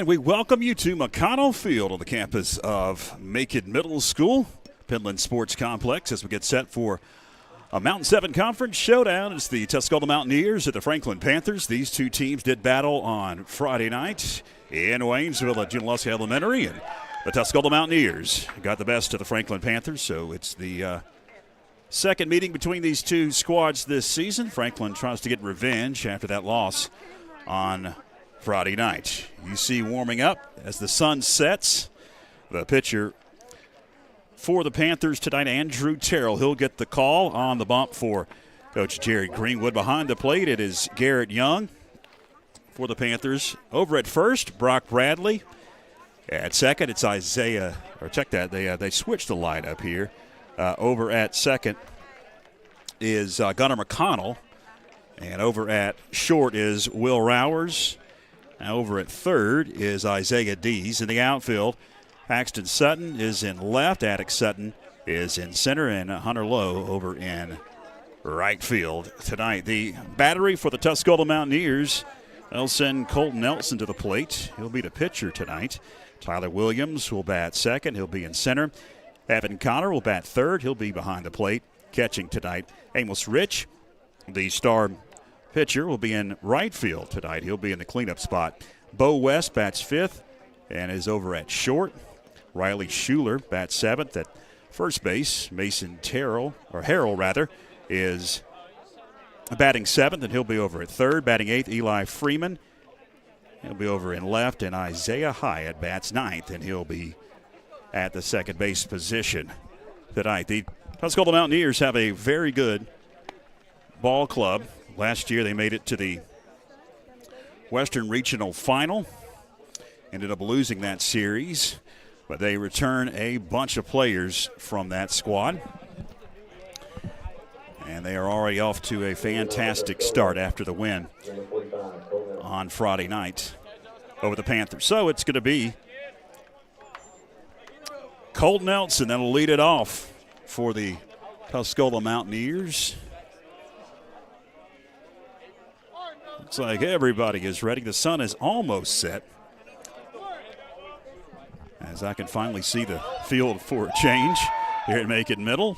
And we welcome you to McConnell Field on the campus of Macon Middle School, Penland Sports Complex, as we get set for a Mountain 7 Conference showdown. It's the Tuscola Mountaineers at the Franklin Panthers. These two teams did battle on Friday night in Waynesville at Junaluska Elementary, and the Tuscola Mountaineers got the best of the Franklin Panthers, so it's the second meeting between these two squads this season. Franklin tries to get revenge after that loss on Friday night. You see warming up as the sun sets. The pitcher for the Panthers tonight, Andrew Terrell. He'll get the call on the bump for Coach Jerry Greenwood. Behind the plate, it is Garrett Young for the Panthers. Over at first, Brock Bradley. At second, it's Isaiah, or check that, they switched the lineup here. Over at second is Gunnar McConnell. And over at short is Will Rowers. Now over at third is Isaiah Dees. In the outfield, Paxton Sutton is in left. Attic Sutton is in center. And Hunter Lowe over in right field tonight. The battery for the Tuscola Mountaineers, they'll send Colton Nelson to the plate. He'll be the pitcher tonight. Tyler Williams will bat second. He'll be in center. Evan Connor will bat third. He'll be behind the plate. Catching tonight, Amos Rich, the star pitcher, will be in right field tonight. He'll be in the cleanup spot. Bo West bats fifth and is over at short. Riley Schuler bats seventh at first base. Mason Harrell is batting seventh, and he'll be over at third. Batting eighth, Eli Freeman. He'll be over in left, and Isaiah Hyatt bats ninth, and he'll be at the second base position tonight. The Tuscola Mountaineers have a very good ball club. Last year they made it to the Western Regional Final. Ended up losing that series, but they return a bunch of players from that squad. And they are already off to a fantastic start after the win on Friday night over the Panthers. So it's going to be Colton Nelson that'll lead it off for the Tuscola Mountaineers. Looks like everybody is ready. The sun is almost set, as I can finally see the field for a change here at Macon Middle,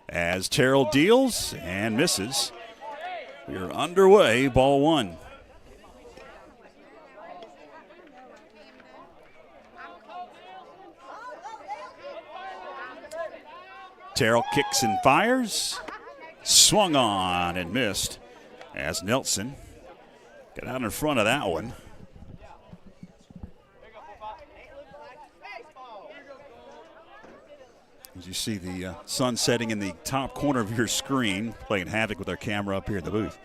as Terrell deals and misses. We are underway, ball one. Terrell kicks and fires. Swung on and missed as Nelson got out in front of that one. As you see the sun setting in the top corner of your screen, playing havoc with our camera up here in the booth.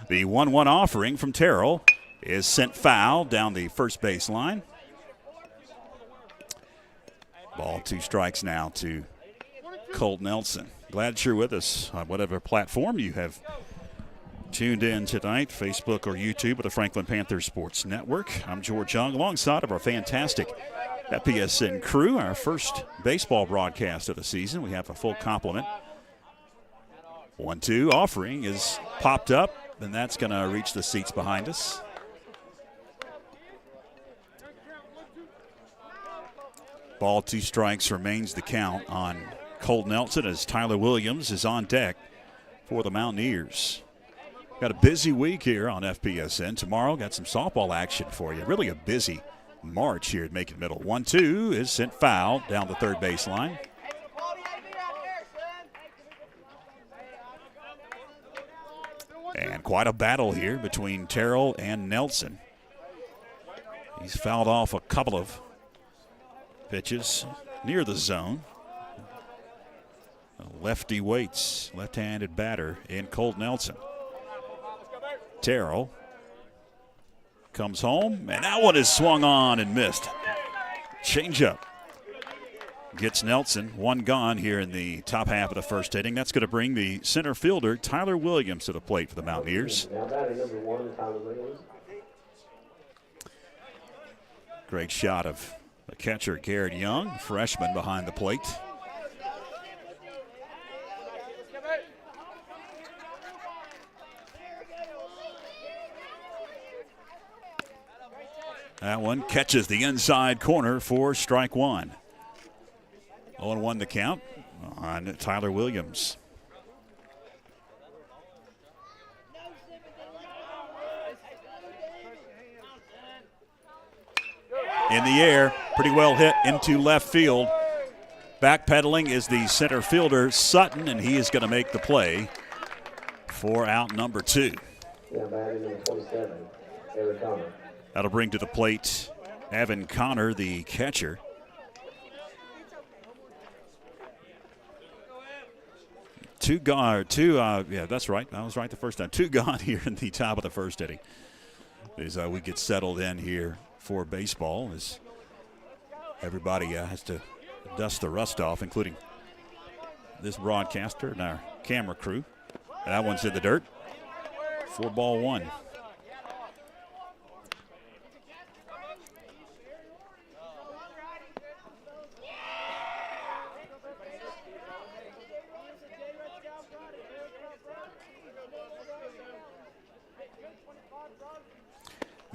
The 1-1 offering from Terrell is sent foul down the first base line. Ball, 2 strikes now to Colt Nelson. Glad you're with us on whatever platform you have tuned in tonight, Facebook or YouTube with the Franklin Panther Sports Network. I'm George Young, alongside of our fantastic FPSN crew, our first baseball broadcast of the season. We have a full complement. 1-2 offering is popped up, and that's going to reach the seats behind us. Ball, 2 strikes remains the count on Colt Nelson as Tyler Williams is on deck for the Mountaineers. Got a busy week here on FPSN. Tomorrow, got some softball action for you. Really a busy March here at Macon Middle. 1-2 is sent foul down the third baseline. And quite a battle here between Terrell and Nelson. He's fouled off a couple of pitches near the zone. Lefty waits, left-handed batter in Colt Nelson. Terrell comes home, and that one is swung on and missed. Changeup gets Nelson. 1 gone here in the top half of the first inning. That's going to bring the center fielder, Tyler Williams, to the plate for the Mountaineers. Great shot of the catcher, Garrett Young, freshman behind the plate. That one catches the inside corner for strike one. 0-1 the count on Tyler Williams. In the air, pretty well hit into left field. Backpedaling is the center fielder, Sutton, and he is going to make the play for out number 2. Yeah, batting number 27, Evan Connor. That'll bring to the plate Evan Connor, the catcher. Yeah, that's right. I was right the first time. 2 gone here in the top of the first inning. As we get settled in here for baseball, as everybody has to dust the rust off, including this broadcaster and our camera crew. That one's in the dirt. 4-1.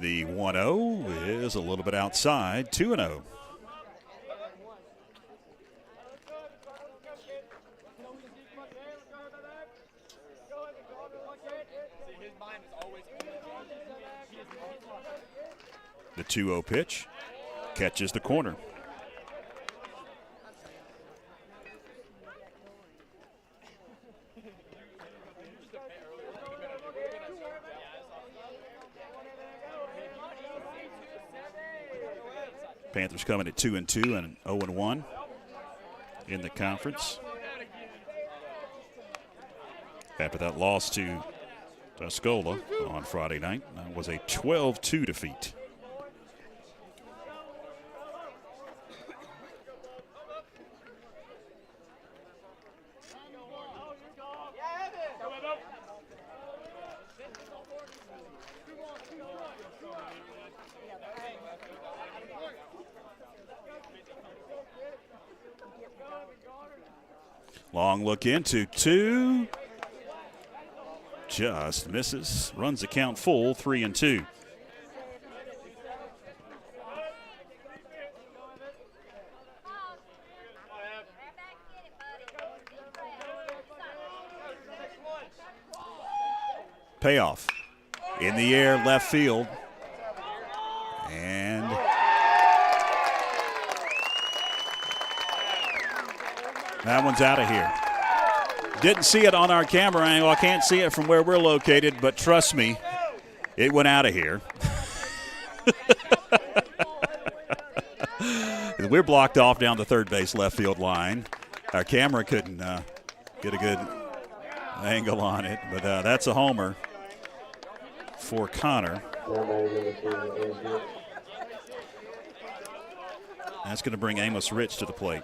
The 1-0 is a little bit outside. 2-0. The 2-0 pitch catches the corner. Panthers coming at 2-2 and 0-1 in the conference. After that loss to Tuscola on Friday night, that was a 12-2 defeat. Long look into 2. Just misses. Runs the count full, 3-2. Payoff. In the air, left field. And that one's out of here. Didn't see it on our camera angle. I can't see it from where we're located, but trust me, it went out of here. We're blocked off down the third base left field line. Our camera couldn't get a good angle on it, but that's a homer for Connor. That's going to bring Amos Rich to the plate.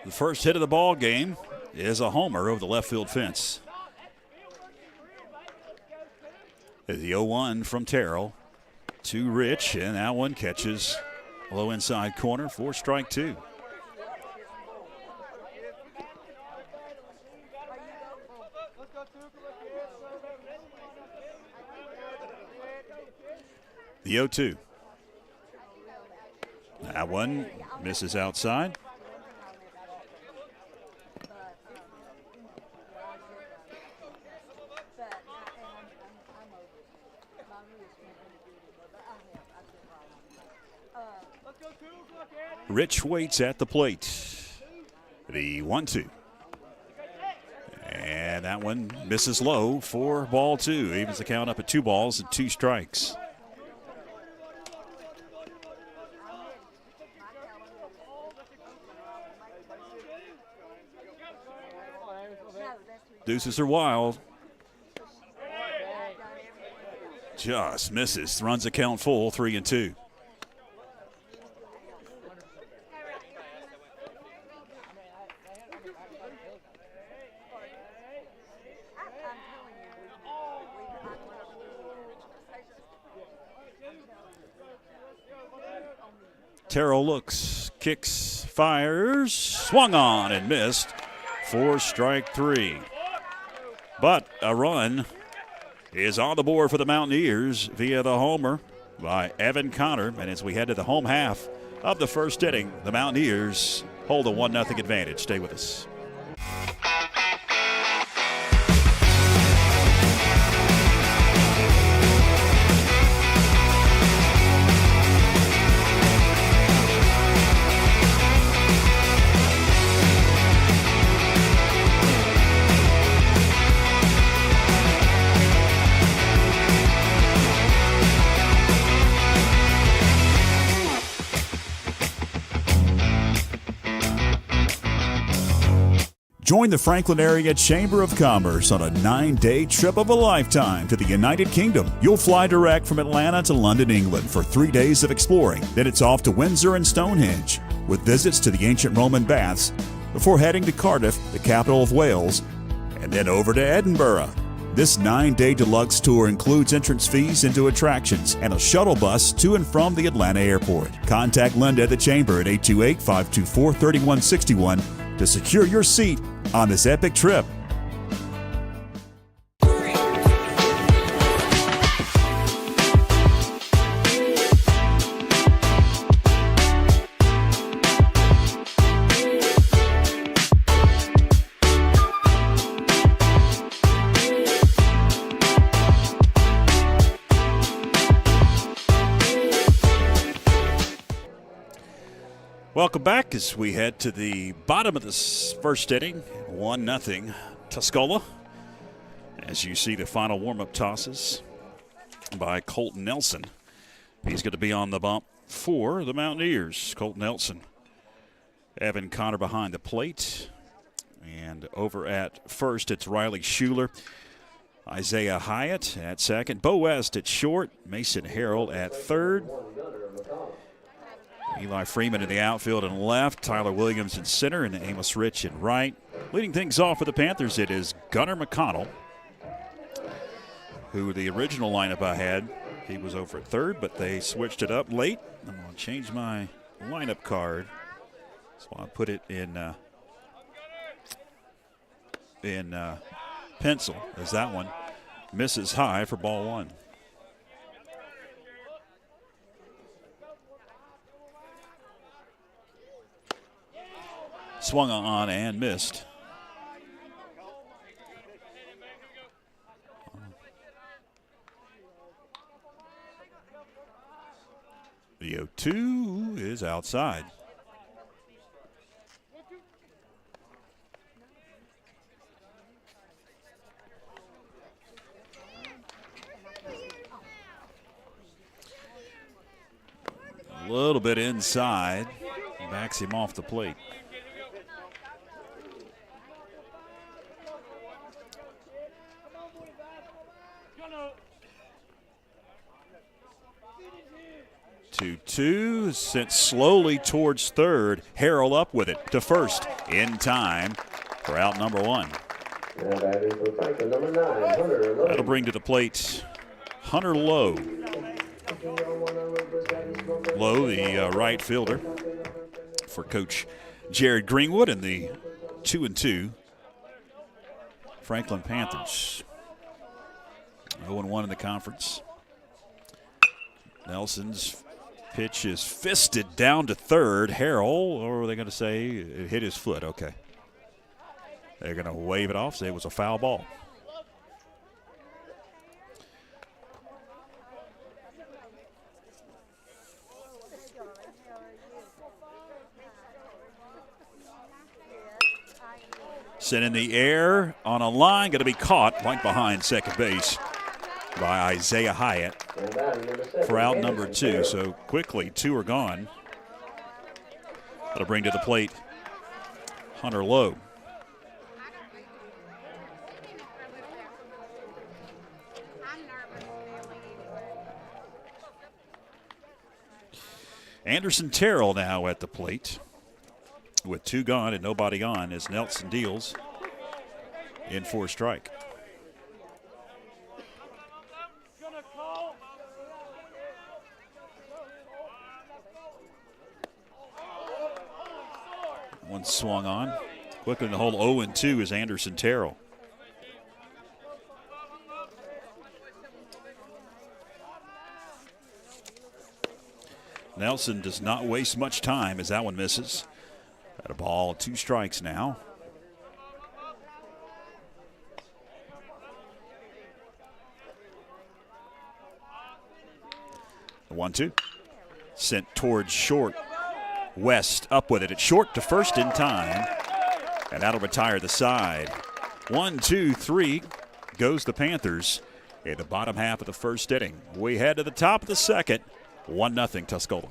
The first hit of the ball game is a homer over the left field fence. The 0-1 from Terrell to Rich, and that one catches low inside corner for strike 2. The 0-2. That one misses outside. Rich waits at the plate. The 1-2. And that one misses low for ball 2. Evens the count up at 2 balls and 2 strikes. Deuces are wild. Just misses. Runs the count full, 3-2. Terrell looks, kicks, fires, swung on and missed for strike 3. But a run is on the board for the Mountaineers via the homer by Evan Connor. And as we head to the home half of the first inning, the Mountaineers hold a 1-0 advantage. Stay with us. Join the Franklin Area Chamber of Commerce on a 9-day trip of a lifetime to the United Kingdom. You'll fly direct from Atlanta to London, England for 3 days of exploring. Then it's off to Windsor and Stonehenge with visits to the ancient Roman baths before heading to Cardiff, the capital of Wales, and then over to Edinburgh. This 9-day deluxe tour includes entrance fees into attractions and a shuttle bus to and from the Atlanta airport. Contact Linda at the Chamber at 828-524-3161 to secure your seat on this epic trip. Welcome back as we head to the bottom of this first inning, 1-0 Tuscola. As you see the final warm-up tosses by Colton Nelson. He's going to be on the bump for the Mountaineers. Colton Nelson, Evan Connor behind the plate. And over at first, it's Riley Schuler, Isaiah Hyatt at second, Bo West at short, Mason Harrell at third. Eli Freeman in the outfield and left, Tyler Williams in center, and Amos Rich in right. Leading things off for the Panthers, it is Gunnar McConnell, who the original lineup I had, he was over at third, but they switched it up late. I'm going to change my lineup card, so I put it in pencil, as that one misses high for ball one. Swung on and missed. The 0-2 is outside. A little bit inside. Backs him off the plate. Two sent slowly towards third. Harrell up with it to first in time for out number one. That'll bring to the plate Hunter Lowe. Lowe, the right fielder for Coach Jared Greenwood and the 2-2 Franklin Panthers. 0-1 in the conference. Nelson's pitch is fisted down to third. Harrell, or are they going to say it hit his foot? Okay. They're going to wave it off, say it was a foul ball. Sent in the air on a line, going to be caught right behind second base by Isaiah Hyatt for out number two. So quickly, two are gone. That'll bring to the plate Hunter Lowe. Anderson Terrell now at the plate with two gone and nobody on as Nelson deals in for a strike. One swung on. Quickly in the hole, 0-2 is Anderson Terrell. Nelson does not waste much time as that one misses. Got a ball, 2 strikes now. The 1-2. Sent towards short. West up with it. It's short to first in time. And that'll retire the side. 1, 2, 3 goes the Panthers in the bottom half of the first inning. We head to the top of the second. 1-0 Tuscola.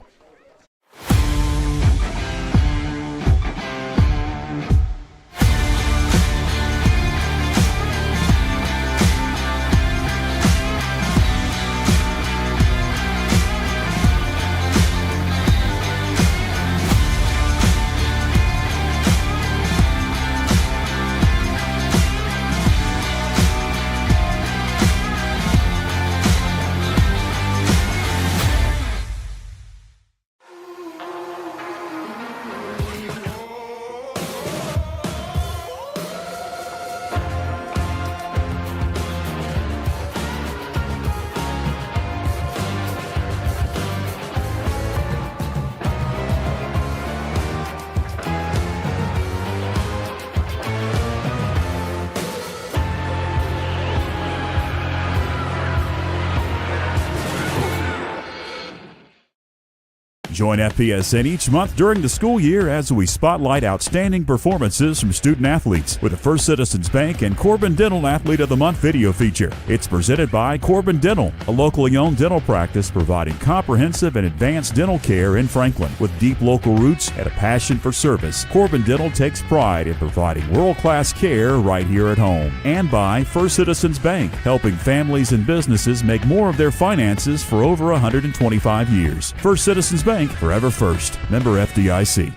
Join FPSN each month during the school year as we spotlight outstanding performances from student athletes with the First Citizens Bank and Corbin Dental Athlete of the Month video feature. It's presented by Corbin Dental, a locally owned dental practice providing comprehensive and advanced dental care in Franklin. With deep local roots and a passion for service, Corbin Dental takes pride in providing world-class care right here at home. And by First Citizens Bank, helping families and businesses make more of their finances for over 125 years. First Citizens Bank, forever first. Member FDIC.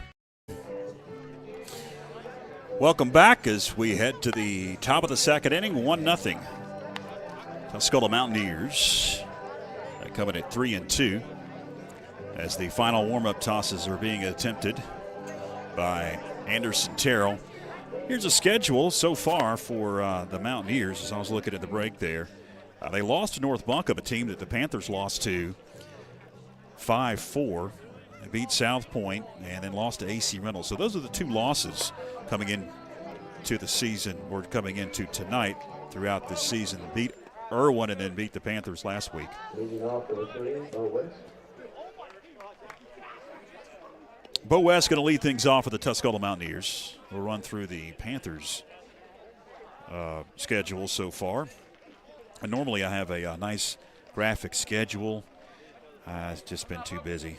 Welcome back as we head to the top of the second inning. 1-0. Tuscola Mountaineers coming at 3-2 as the final warm-up tosses are being attempted by Anderson Terrell. Here's a schedule so far for the Mountaineers as I was looking at the break there. They lost to North Buncombe, a team that the Panthers lost to 5-4. They beat South Point and then lost to AC Reynolds. So those are the 2 losses coming into the season, or coming into tonight throughout this season. Beat Irwin and then beat the Panthers last week. Leading off for the 3, Bo West. Bo West going to lead things off for the Tuscola Mountaineers. We'll run through the Panthers schedule so far. And normally I have a nice graphic schedule. It's just been too busy.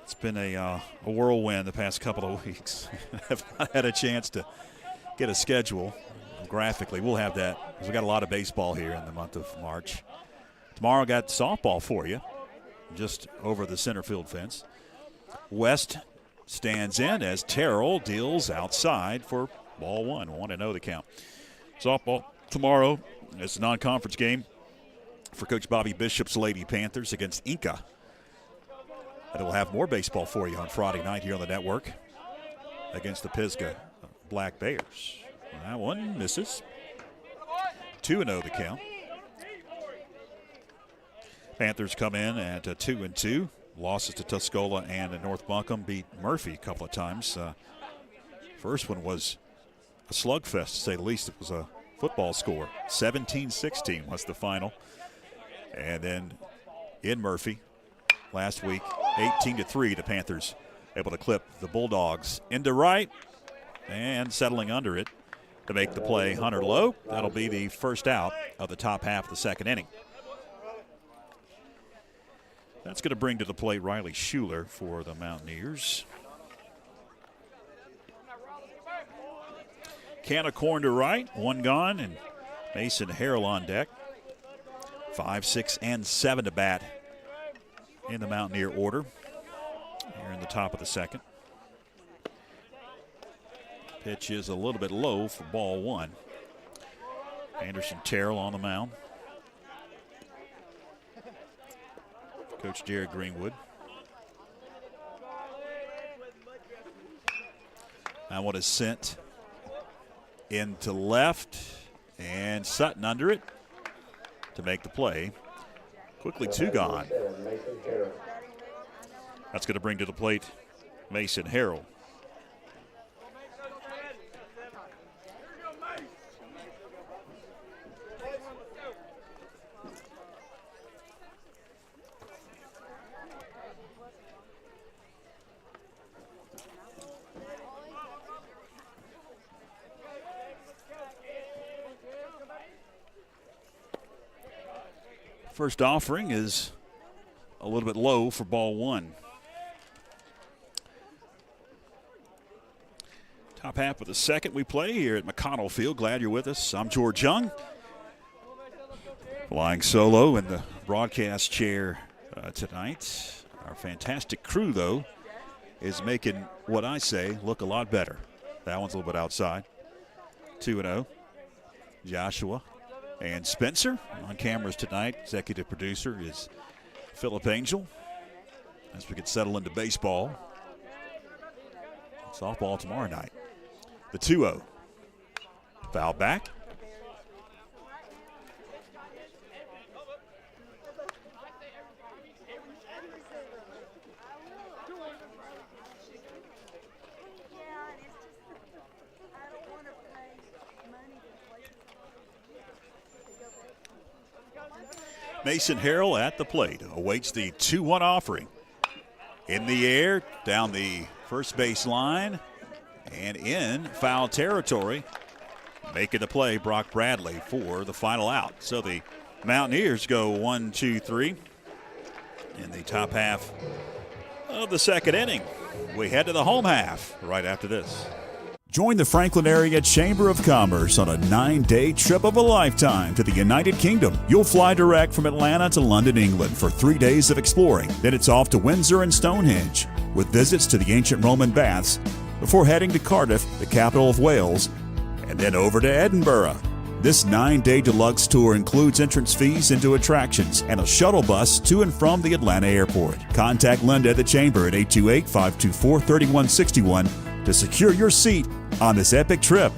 It's been a whirlwind the past couple of weeks. I've not had a chance to get a schedule graphically. We'll have that because we got a lot of baseball here in the month of March. Tomorrow I got softball for you, just over the center field fence. West stands in as Terrell deals outside for ball 1. 1-0 the count. Softball tomorrow. It's a non-conference game for Coach Bobby Bishop's Lady Panthers against Inca. And we'll have more baseball for you on Friday night here on the network against the Pisgah Black Bears. That one misses. 2-0 the count. Panthers come in at 2-2. Losses to Tuscola and North Buncombe. Beat Murphy a couple of times. First one was a slugfest, to say the least. It was a football score. 17-16 was the final. And then in Murphy last week, 18-3, the Panthers able to clip the Bulldogs into right and settling under it to make the play. Hunter Lowe. That'll be the first out of the top half of the second inning. That's going to bring to the plate Riley Schuler for the Mountaineers. Can of corn to right, 1 gone, and Mason Harrell on deck. 5, 6, and 7 to bat in the Mountaineer order here in the top of the second. Pitch is a little bit low for ball 1. Anderson Terrell on the mound. Coach Jared Greenwood. That one is sent into left, and Sutton under it to make the play. Quickly 2 gone. That's going to bring to the plate Mason Harrell. First offering is a little bit low for ball 1. Top half of the second we play here at McConnell Field. Glad you're with us. I'm George Young. Flying solo in the broadcast chair tonight. Our fantastic crew, though, is making what I say look a lot better. That one's a little bit outside. 2-0. Joshua and Spencer on cameras tonight. Executive producer is Philip Angel. As we get settled into baseball. Softball tomorrow night. The 2-0. Foul back. Mason Harrell at the plate awaits the 2-1 offering. In the air, down the first base line, and in foul territory. Making the play, Brock Bradley for the final out. So the Mountaineers go 1, 2, 3 in the top half of the second inning. We head to the home half right after this. Join the Franklin Area Chamber of Commerce on a 9-day trip of a lifetime to the United Kingdom. You'll fly direct from Atlanta to London, England for 3 days of exploring. Then it's off to Windsor and Stonehenge with visits to the ancient Roman baths before heading to Cardiff, the capital of Wales, and then over to Edinburgh. This 9-day deluxe tour includes entrance fees into attractions and a shuttle bus to and from the Atlanta airport. Contact Linda at the Chamber at 828-524-3161 to secure your seat on this epic trip.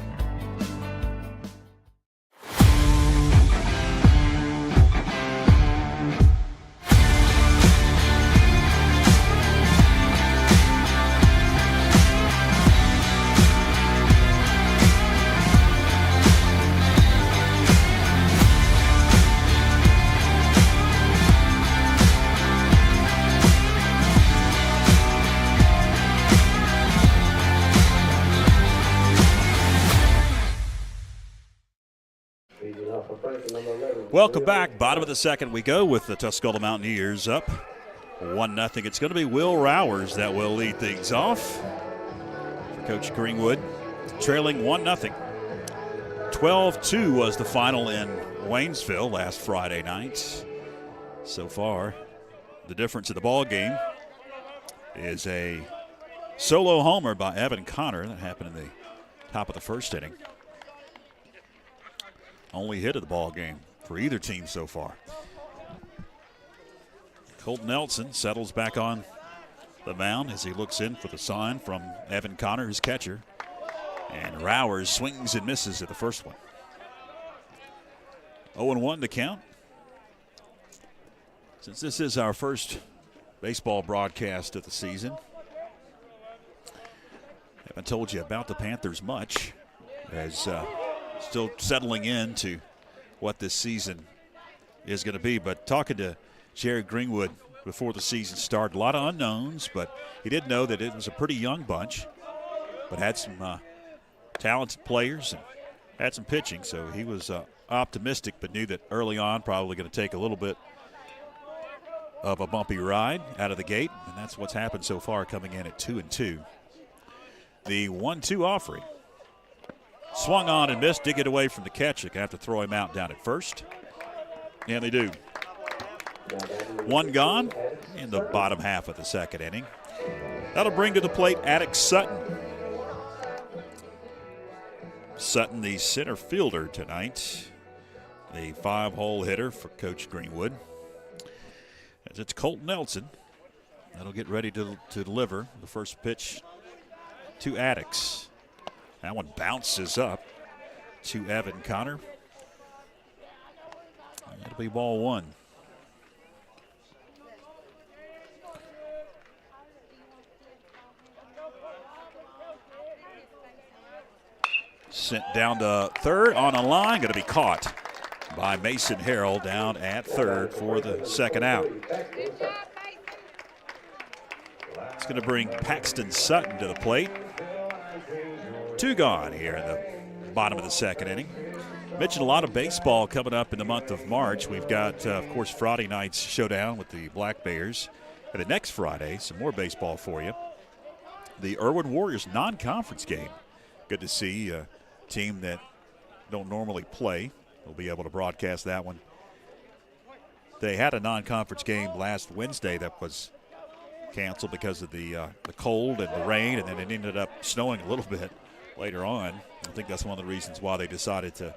Welcome back. Bottom of the second we go with the Tuscola Mountaineers up 1-0. It's going to be Will Rowers that will lead things off for Coach Greenwood, trailing 1-0. 12-2 was the final in Waynesville last Friday night. So far, the difference in the ball game is a solo homer by Evan Connor. That happened in the top of the first inning. Only hit of the ball game for either team so far. Colton Nelson settles back on the mound as he looks in for the sign from Evan Connor, his catcher. And Rowers swings and misses at the first one. 0-1 to count. Since this is our first baseball broadcast of the season, I haven't told you about the Panthers much, as still settling into what this season is going to be. But talking to Jared Greenwood before the season started, a lot of unknowns, but he did know that it was a pretty young bunch, but had some talented players and had some pitching. So he was optimistic, but knew that early on probably going to take a little bit of a bumpy ride out of the gate, and that's what's happened so far, coming in at 2-2. The 1-2 offering. Swung on and missed. Did get away from the catch. They have to throw him out down at first. And they do. One gone in the bottom half of the second inning. That'll bring to the plate Attic Sutton. Sutton, the center fielder tonight. The 5-hole hitter for Coach Greenwood. As it's Colton Nelson. That'll get ready to deliver the first pitch to Atticks. That one bounces up to Evan Connor. It'll be ball one. Sent down to third on a line, going to be caught by Mason Harrell down at third for the second out. It's going to bring Paxton Sutton to the plate. 2 gone here in the bottom of the second inning. Mentioned a lot of baseball coming up in the month of March. We've got, of course, Friday night's showdown with the Black Bears. And the next Friday, some more baseball for you. The Irwin Warriors non-conference game. Good to see a team that don't normally play. We'll be able to broadcast that one. They had a non-conference game last Wednesday that was canceled because of the cold and the rain, and then it ended up snowing a little bit later on. I think that's one of the reasons why they decided to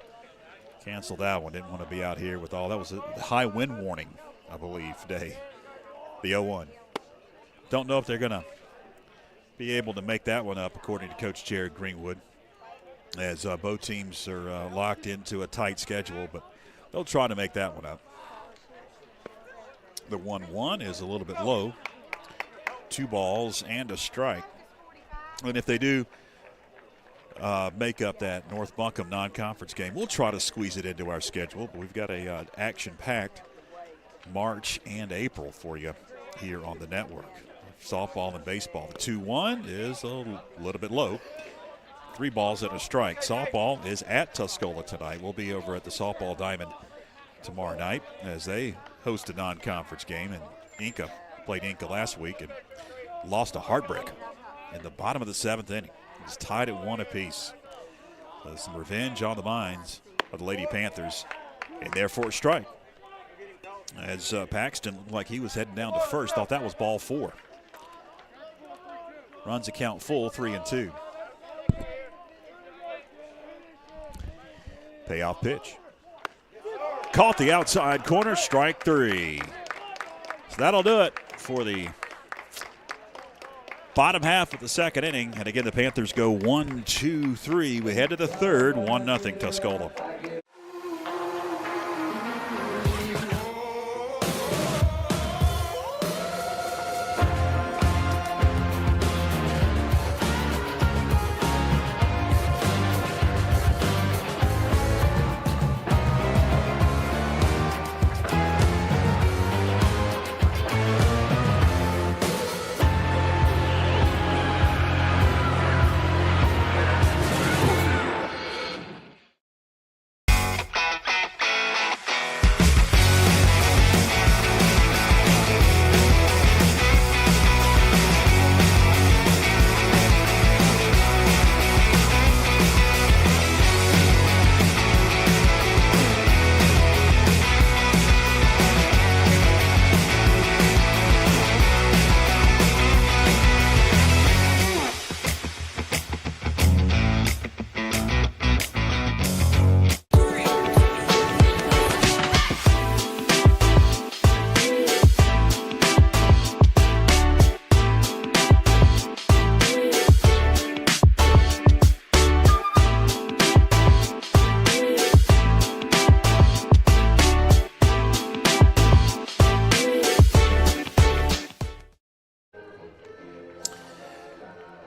cancel that one. Didn't want to be out here with all. That was a high wind warning, I believe, day. The 0-1. Don't know if they're going to be able to make that one up, according to Coach Jared Greenwood, as both teams are locked into a tight schedule, but they'll try to make that one up. The 1-1 is a little bit low. 2 balls and a strike. And if they do make up that North Buncombe non-conference game, we'll try to squeeze it into our schedule. But we've got a action-packed March and April for you here on the network. Softball and baseball. The 2-1 is a little bit low. 3 balls and a strike. Softball is at Tuscola tonight. We'll be over at the Softball Diamond tomorrow night as they host a non-conference game. And Inca played Inca last week and lost a heartbreaker in the bottom of the 7th inning. It's tied at 1 apiece. Some revenge on the minds of the Lady Panthers, and therefore a strike. As Paxton looked like he was heading down to first, thought that was ball 4. Runs the count full, 3-2. Payoff pitch. Caught the outside corner, strike 3. So that'll do it for the bottom half of the second inning. And again, the Panthers go 1-2-3. We head to the third, 1-0 Tuscola.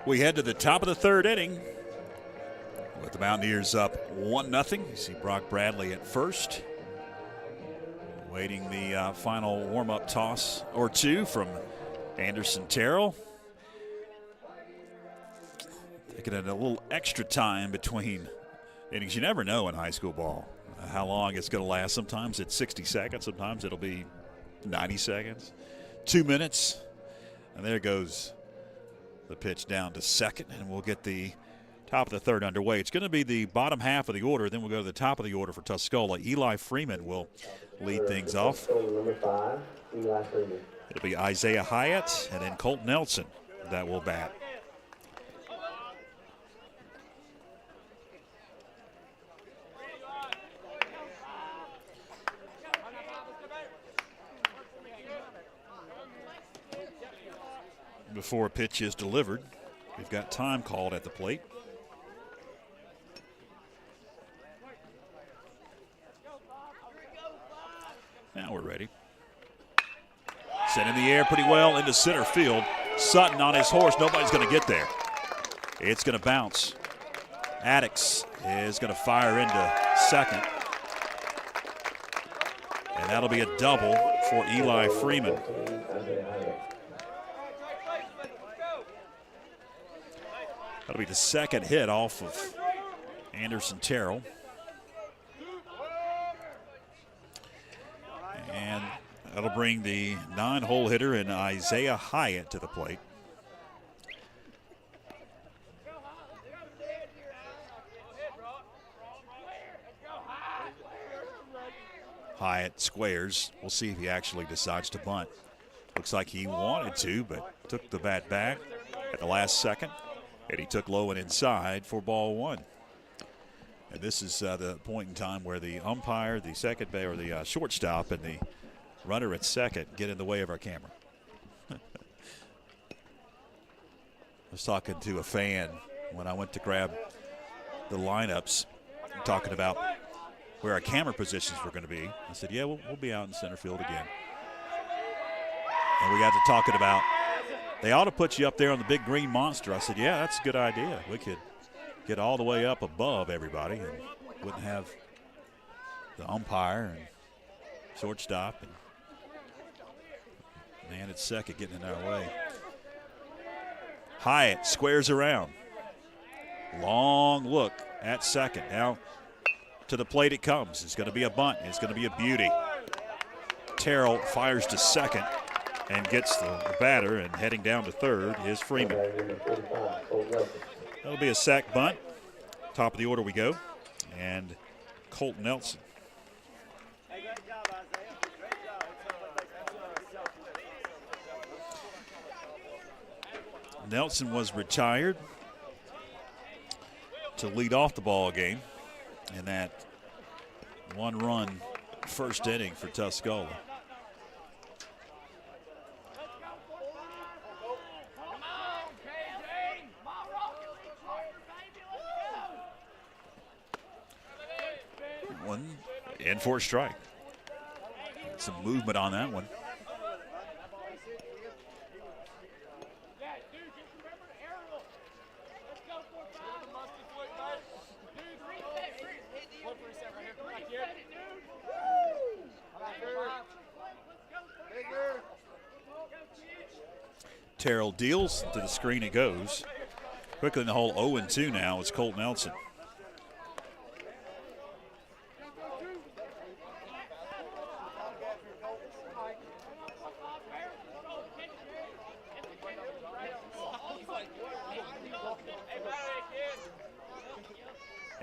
We head to the top of the third inning with the Mountaineers up 1-0. You see Brock Bradley at first, waiting the final warm-up toss or two from Anderson Terrell. Taking a little extra time between innings. You never know in high school ball how long it's going to last. Sometimes it's 60 seconds. Sometimes it'll be 90 seconds. 2 minutes. And there goes the pitch down to second, and we'll get the top of the third underway. It's going to be the bottom half of the order, then we'll go to the top of the order for Tuscola. Eli Freeman will lead things off. Number 5, Eli Freeman. It'll be Isaiah Hyatt and then Colt Nelson that will bat. Before a pitch is delivered, we've got time called at the plate. Sent in the air pretty well into center field. Sutton on his horse. Nobody's going to get there. It's going to bounce. Addix is going to fire into second. And that'll be a double for Eli Freeman. That'll be the second hit off of Anderson Terrell. And that'll bring the 9-hole hitter in Isaiah Hyatt to the plate. Hyatt squares. We'll see if he actually decides to bunt. Looks like he wanted to, but took the bat back at the last second. And he took low and inside for ball one. And this is the point in time where the umpire, the second bay, or the shortstop, and the runner at second get in the way of our camera. I was talking to a fan when I went to grab the lineups, talking about where our camera positions were going to be. I said, yeah, we'll be out in center field again. And we got to talking about, they ought to put you up there on the big green monster. I said, yeah, that's a good idea. We could get all the way up above everybody and wouldn't have the umpire and shortstop and man at second getting in our way. Hyatt squares around. Long look at second. Now to the plate it comes. It's going to be a bunt. It's going to be a beauty. Terrell fires to second and gets the batter, and heading down to third is Freeman. That'll be a sack bunt. Top of the order we go. And Colt Nelson. Nelson was retired to lead off the ball game in that one-run first inning for Tuscola. One in for a strike. Some movement on that one. Terrell deals to the screen. It goes. Quickly in the hole, 0-2 now is Colt Nelson.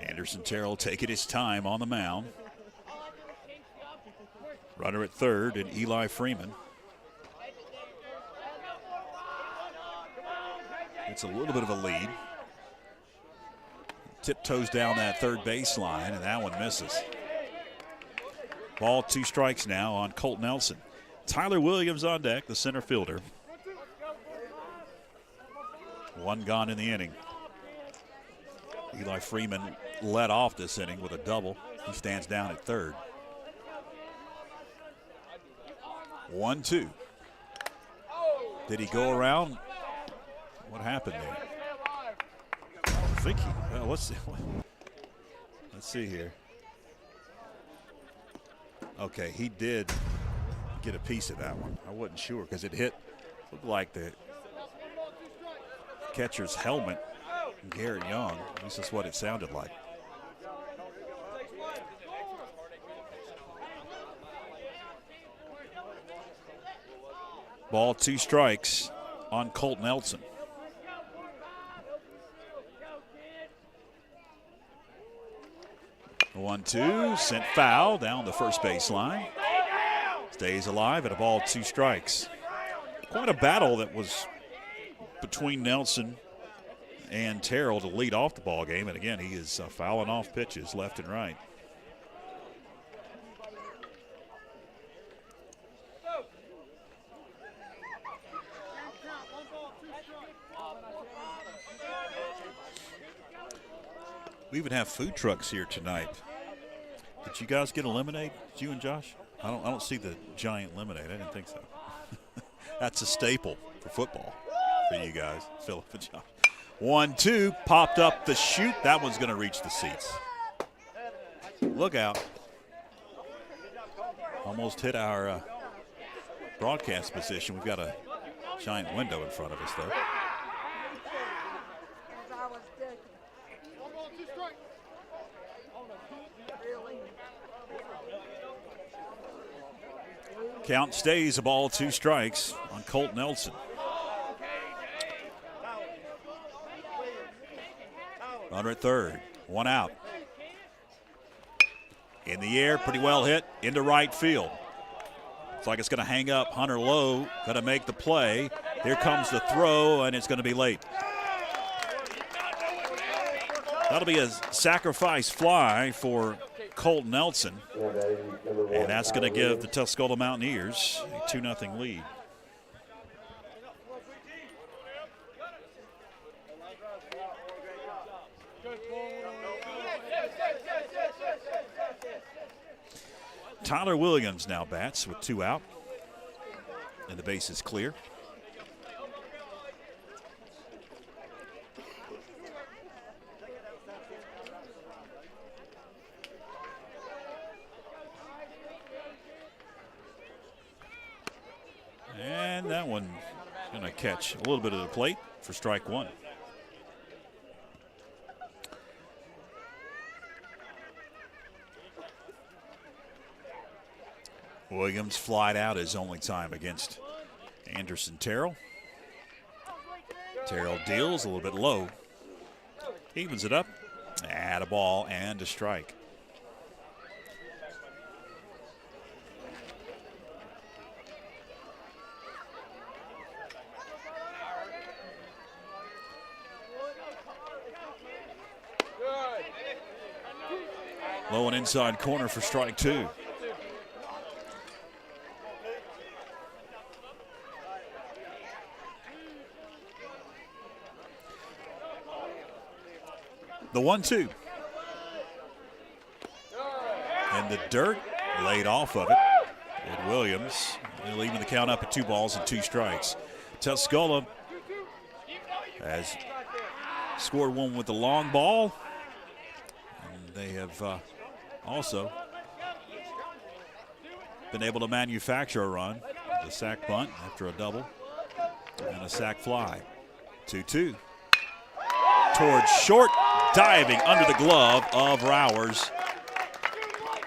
Anderson Terrell taking his time on the mound. Runner at third and Eli Freeman. It's a little bit of a lead. Tiptoes down that third baseline, and that one misses. Ball, 2 strikes now on Colt Nelson. Tyler Williams on deck, the center fielder. One gone in the inning. Eli Freeman led off this inning with a double. He stands down at third. 1-2. Did he go around? What happened there? I think he, well, let's see here. Okay, he did get a piece of that one. I wasn't sure because it looked like the catcher's helmet. Garrett Young, at least that's what it sounded like. Ball, 2 strikes on Colt Nelson. The 1-2, sent foul down the first baseline. Stays alive at a ball, 2 strikes. Quite a battle that was between Nelson and Terrell to lead off the ball game. And again, he is fouling off pitches left and right. We even have food trucks here tonight. Did you guys get a lemonade? Did you and Josh? I don't see the giant lemonade. I didn't think so. That's a staple for football for you guys, Philip and John. 1-2, popped up the chute. That one's going to reach the seats. Look out. Almost hit our broadcast position. We've got a giant window in front of us, though. Count stays, a ball, 2 strikes on Colt Nelson. Runner at third, 1 out. In the air, pretty well hit into right field. Looks like it's going to hang up. Hunter Lowe going to make the play. Here comes the throw, and it's going to be late. That'll be a sacrifice fly for Colt Nelson. And that's going to give the Tuscola Mountaineers a 2-0 lead. Tyler Williams now bats with 2 out. And the base is clear. And that one going to catch a little bit of the plate for strike 1. Williams flied out his only time against Anderson Terrell. Terrell deals a little bit low. Evens it up. Add a ball and a strike. Low and inside corner for strike 2. The 1-2. And the dirt laid off of it. And Williams leaving the count up at 2 balls and 2 strikes. Tuscola has scored 1 with the long ball. And they have also been able to manufacture a run. The sack bunt after a double and a sack fly. 2-2. Towards short, diving under the glove of Rowers.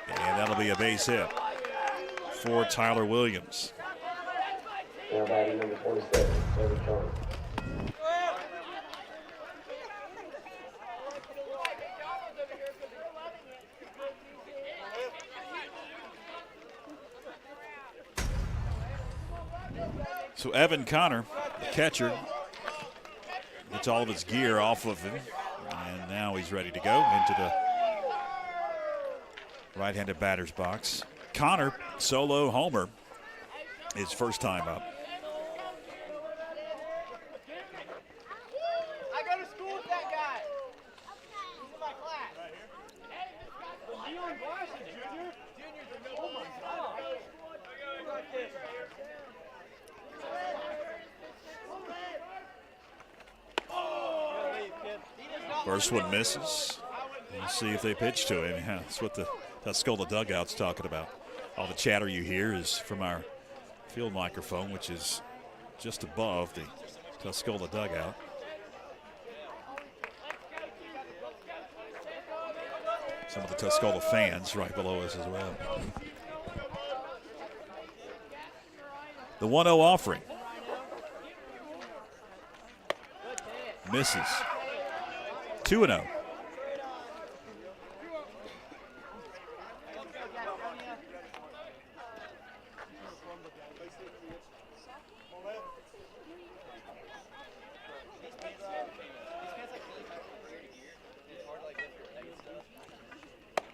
And that'll be a base hit for Tyler Williams. Now batting number 27, David Charles. So Evan Connor, the catcher, gets all of his gear off of him. And now he's ready to go into the right-handed batter's box. Connor, solo homer, his first time up. I go to school with that guy. He's in my class. Right here? Are you on Varsity, Junior? Junior's a no. Oh, my God. First one misses. We'll see if they pitch to him. Yeah, that's what the Tuscola dugout's talking about. All the chatter you hear is from our field microphone, which is just above the Tuscola dugout. Some of the Tuscola fans right below us as well. The 1-0 offering. Misses. 2-0.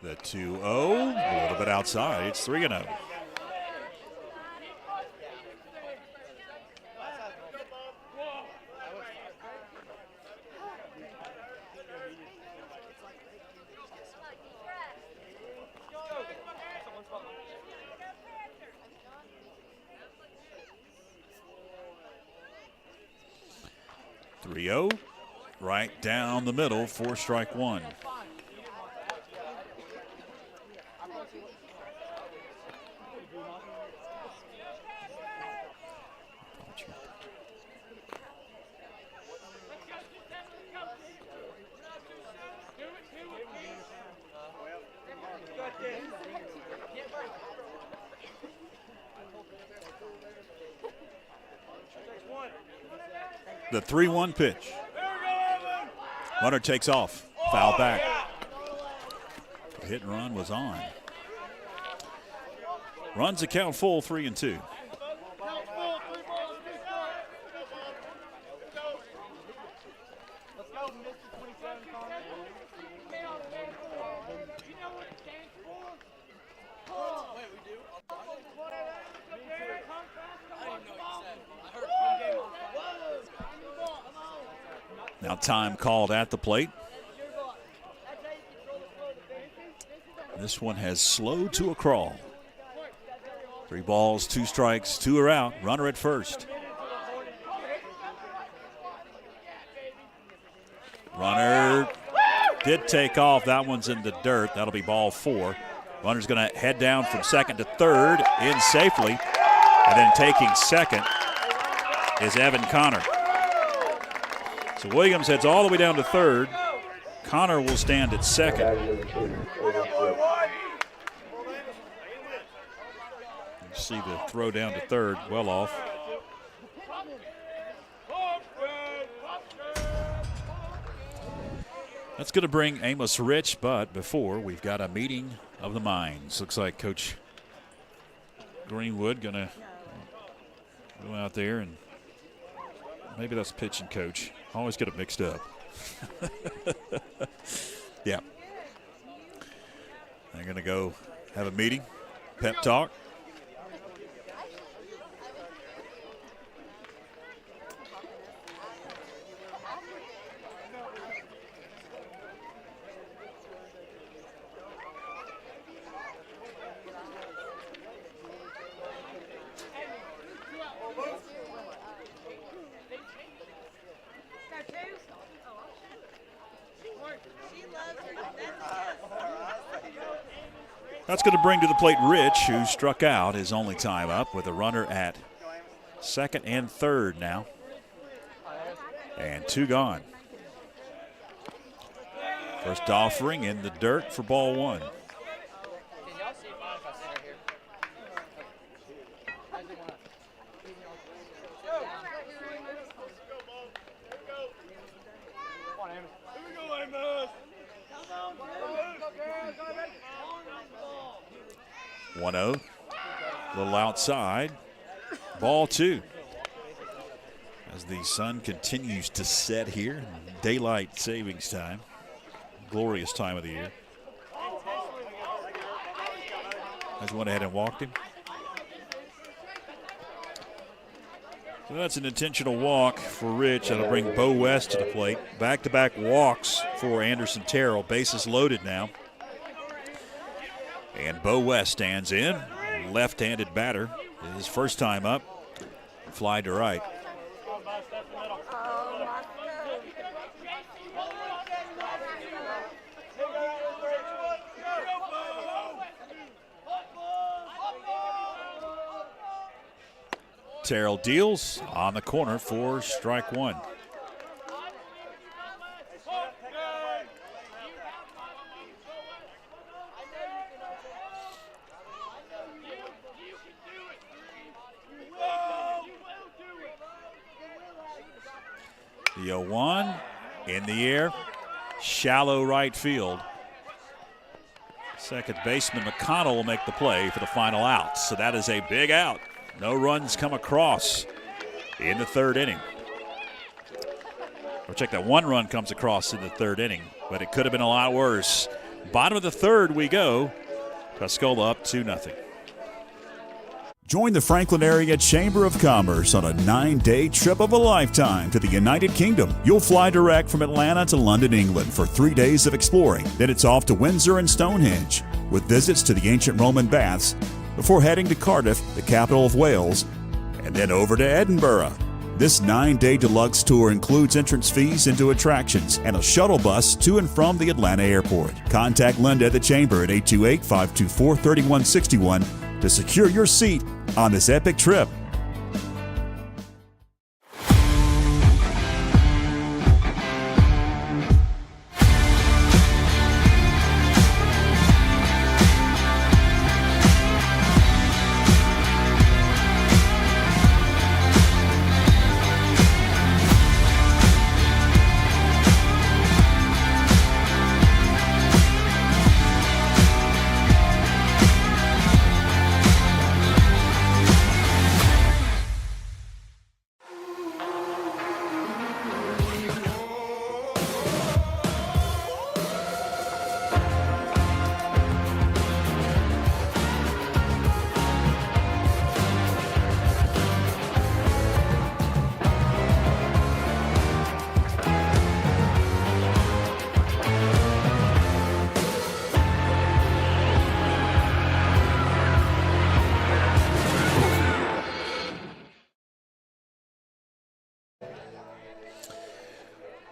The 2-0, a little bit outside. It's 3-0. 3-0, right down the middle for strike one. The 3-1 pitch. Runner takes off. Foul back. The hit and run was on. Runs the count full, 3-2. Now time called at the plate. This one has slowed to a crawl. 3 balls, 2 strikes, 2 are out. Runner at first. Runner did take off. That one's in the dirt. That'll be ball 4. Runner's going to head down from second to third, in safely. And then taking second is Evan Connor. So Williams heads all the way down to third. Connor will stand at second. You see the throw down to third, well off. That's going to bring Amos Rich, but before, we've got a meeting of the minds. Looks like Coach Greenwood going to go out there, and maybe that's pitching coach. I always get it mixed up. Yeah. They're going to go have a meeting, pep talk. That's going to bring to the plate Rich, who struck out his only time up, with a runner at second and third now. And 2 gone. First offering in the dirt for ball 1. A little outside. Ball 2. As the sun continues to set here, daylight savings time, glorious time of the year. As went ahead and walked him. So that's an intentional walk for Rich. That'll bring Bo West to the plate. Back-to-back walks for Anderson Terrell. Bases loaded now. And Bo West stands in, left-handed batter. His first time up, fly to right. Terrell deals on the corner for strike 1. The 0-1 in the air, shallow right field. Second baseman McConnell will make the play for the final out. So that is a big out. No runs come across in the third inning. Or check that, 1 run comes across in the third inning, but it could have been a lot worse. Bottom of the third we go. Tuscola up 2-0. Join the Franklin Area Chamber of Commerce on a 9-day trip of a lifetime to the United Kingdom. You'll fly direct from Atlanta to London, England for 3 days of exploring. Then it's off to Windsor and Stonehenge with visits to the ancient Roman baths before heading to Cardiff, the capital of Wales, and then over to Edinburgh. This 9-day deluxe tour includes entrance fees into attractions and a shuttle bus to and from the Atlanta airport. Contact Linda at the Chamber at 828-524-3161 to secure your seat on this epic trip.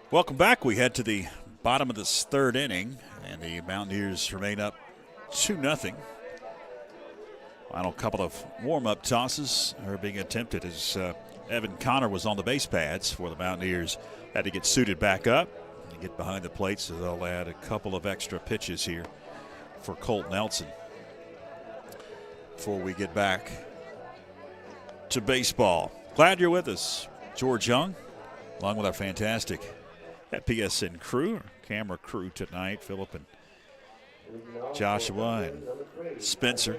Welcome back. We head to the bottom of this third inning, and the Mountaineers remain up 2-0. Final couple of warm-up tosses are being attempted as Evan Connor was on the base pads for the Mountaineers. Had to get suited back up and get behind the plate, so they'll add a couple of extra pitches here for Colt Nelson before we get back to baseball. Glad you're with us. George Young, along with our fantastic FPSN crew, our camera crew tonight, Philip and Joshua and Spencer,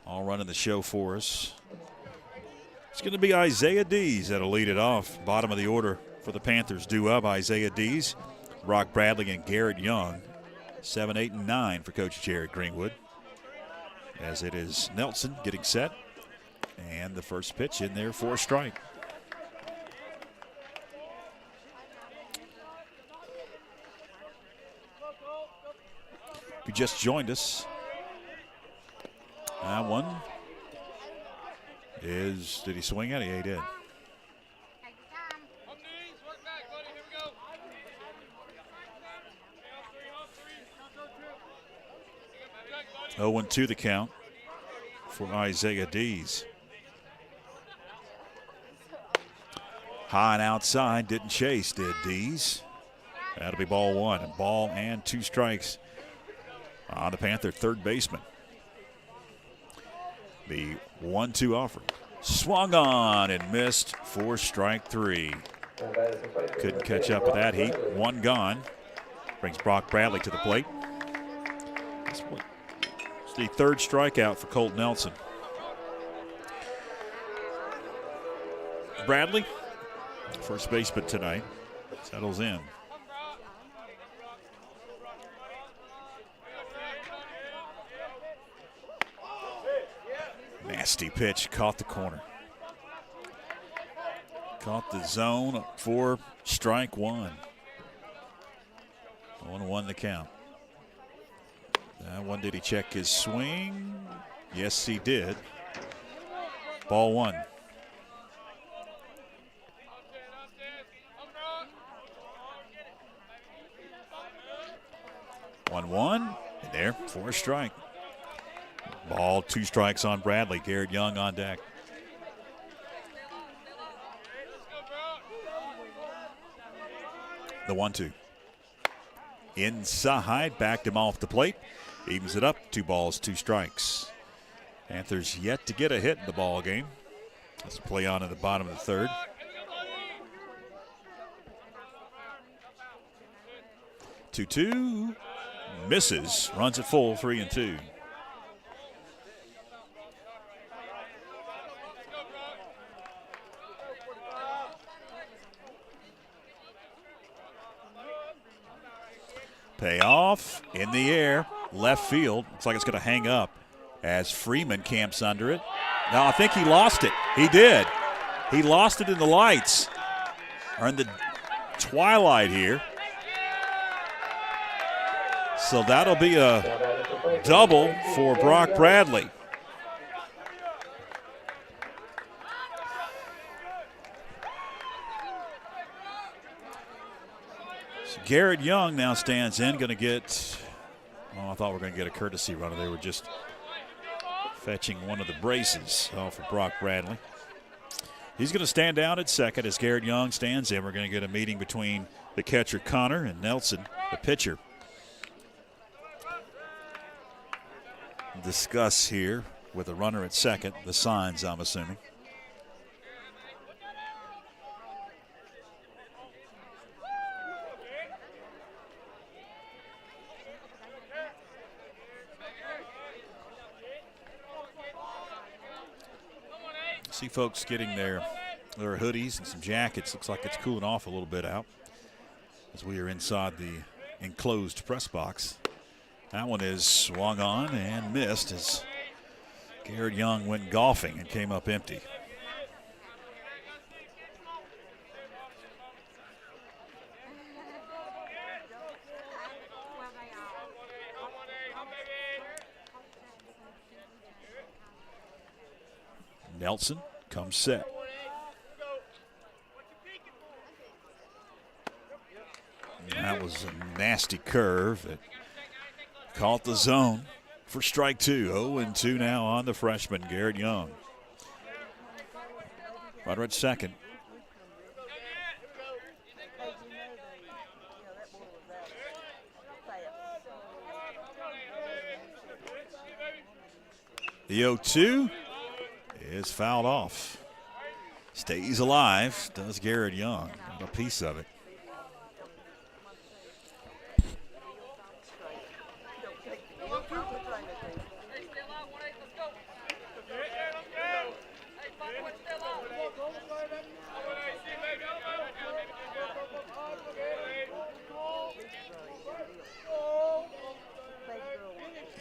all running the show for us. It's going to be Isaiah Dees that'll lead it off. Bottom of the order for the Panthers due up. Isaiah Dees, Brock Bradley, and Garrett Young. 7, 8, and 9 for Coach Jared Greenwood. As it is Nelson getting set. And the first pitch in there for a strike. If you just joined us, that one is, did he swing at it? Yeah, he did. Oh, 1-2 the count for Isaiah Dees. High and outside, didn't chase, did Dees. That'll be ball one. And ball and 2 strikes on the Panther third baseman. The 1-2 offer. Swung on and missed for strike 3. Couldn't catch up with that heat. 1 gone. Brings Brock Bradley to the plate. It's the 3rd strikeout for Colt Nelson. Bradley, first baseman tonight, settles in. Nasty pitch, caught the corner. Caught the zone for strike 1. 1-1 the count. That one, did he check his swing? Yes, he did. Ball 1. And there for a strike. Ball, 2 strikes on Bradley. Garrett Young on deck. The 1-2. Inside, backed him off the plate. Evens it up, 2 balls, 2 strikes. Panthers yet to get a hit in the ball game. Let's play on in the bottom of the 3rd. 2-2. Misses, runs it full, 3-2. Payoff in the air, left field. Looks like it's going to hang up as Freeman camps under it. Now I think he lost it. He did. He lost it in the lights, or in the twilight here. So that'll be a double for Brock Bradley. So Garrett Young now stands in, going to get, I thought we were going to get a courtesy runner. They were just fetching one of the braces for Brock Bradley. He's going to stand down at second as Garrett Young stands in. We're going to get a meeting between the catcher Connor and Nelson, the pitcher. Discuss here with a runner at second, the signs, I'm assuming. See folks getting their hoodies and some jackets. Looks like it's cooling off a little bit out as we are inside the enclosed press box. That one is swung on and missed as Garrett Young went golfing and came up empty. Nelson comes set. And that was a nasty curve that caught the zone for strike two. 0-2 now on the freshman, Garrett Young. Runner at second. The 0-2 is fouled off. Stays alive, does Garrett Young. Got a piece of it.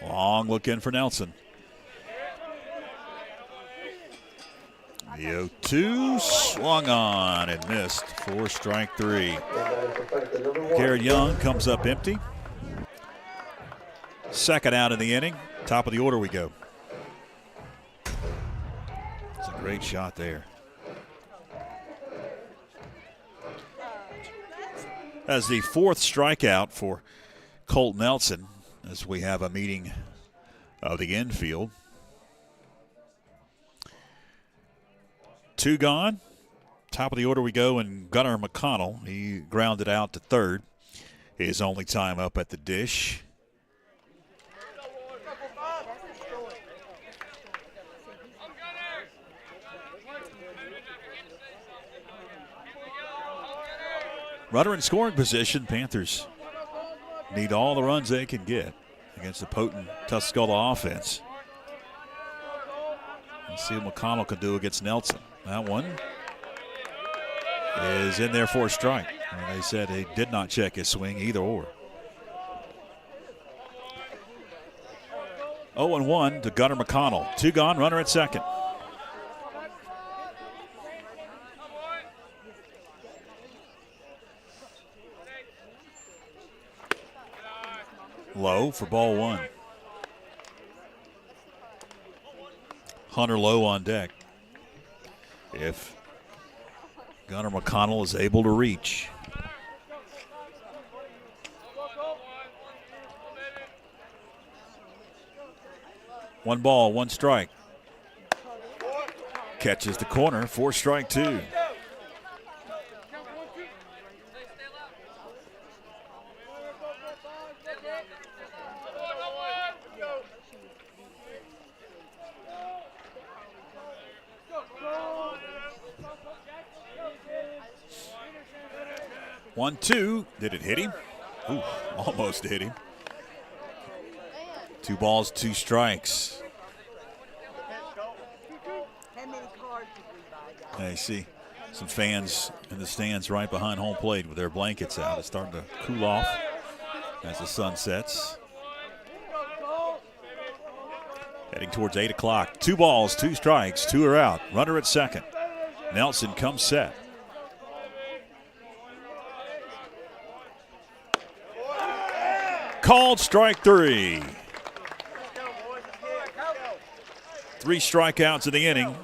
Long look in for Nelson. The 0-2 swung on and missed for strike three. Garrett Young comes up empty. Second out in the inning. Top of the order we go. It's a great shot there. As the fourth strikeout for Colt Nelson, as we have a meeting of the infield. 2 gone. Top of the order we go, and Gunnar McConnell, he grounded out to third. His only time up at the dish. Runner in scoring position. Panthers need all the runs they can get against the potent Tuscola offense. Let's see what McConnell can do against Nelson. That one is in there for a strike. And they said he did not check his swing either or. 0-1 to Gunnar McConnell. 2 gone, runner at second. Low for ball one. Hunter Lowe on deck. If Gunnar McConnell is able to reach. One ball, one strike. Catches the corner for strike two. One, two. Did it hit him? Ooh, almost hit him. 2 balls, 2 strikes. I see some fans in the stands right behind home plate with their blankets out. It's starting to cool off as the sun sets. Heading towards 8 o'clock. 2 balls, 2 strikes, 2 are out. Runner at second. Nelson comes set. Called strike 3. 3 strikeouts in the inning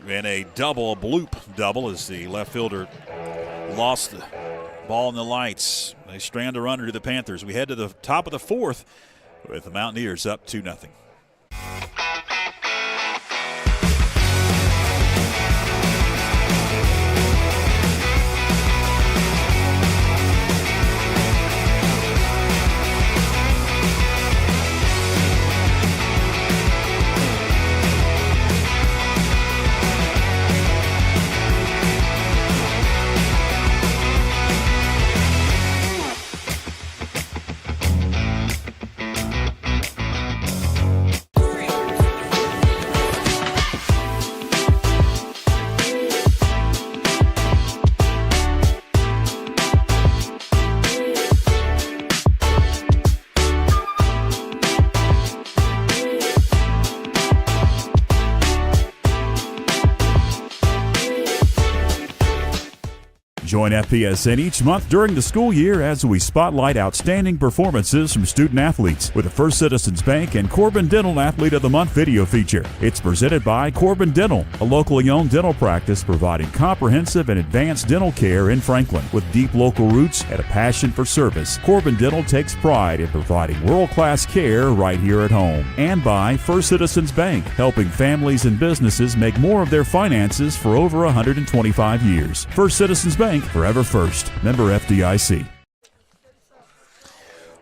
and a double, a bloop double, as the left fielder lost Ball in the lights. They strand a runner to the Panthers. We head to the top of the fourth with the Mountaineers up 2-0. Join FPSN each month during the school year as we spotlight outstanding performances from student athletes with the First Citizens Bank and Corbin Dental Athlete of the Month video feature. It's presented by Corbin Dental, a locally owned dental practice providing comprehensive and advanced dental care in Franklin. With deep local roots and a passion for service, Corbin Dental takes pride in providing world-class care right here at home. And by First Citizens Bank, helping families and businesses make more of their finances for over 125 years. First Citizens Bank, forever first. Member FDIC.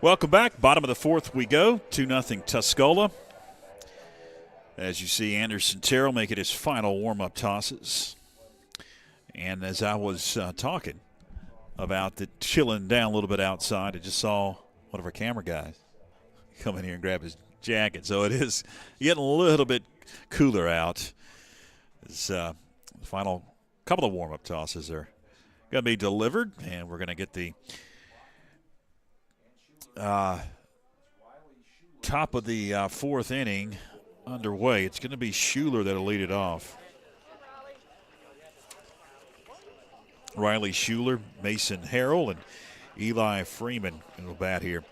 Welcome back. Bottom of the fourth we go. 2-0 Tuscola. As you see, Anderson Terrell making his final warm-up tosses. And as I was talking about it chilling down a little bit outside, I just saw one of our camera guys come in here and grab his jacket. So it is getting a little bit cooler out. It's the final couple of warm-up tosses are going to be delivered, and we're going to get the top of the fourth inning underway. It's going to be Schuler that'll lead it off. Riley Schuler, Mason Harrell, and Eli Freeman will bat here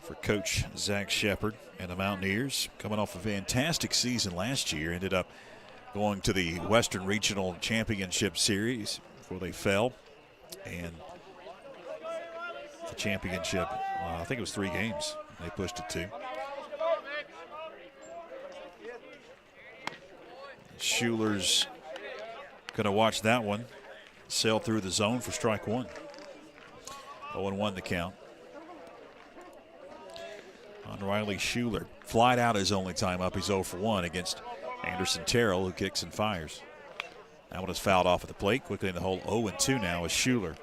for Coach Zach Shepard and the Mountaineers. Coming off a fantastic season last year, ended up going to the Western Regional Championship Series before they fell, and the championship, I think it was 3 games they pushed it to. Schuler's going to watch that one sail through the zone for strike one. 0-1 the count on Riley Schuler. Flied out his only time up. He's 0 for 1 against Anderson Terrell, who kicks and fires. That one is fouled off at the plate. Quickly in the hole, 0-2 now is Schuler.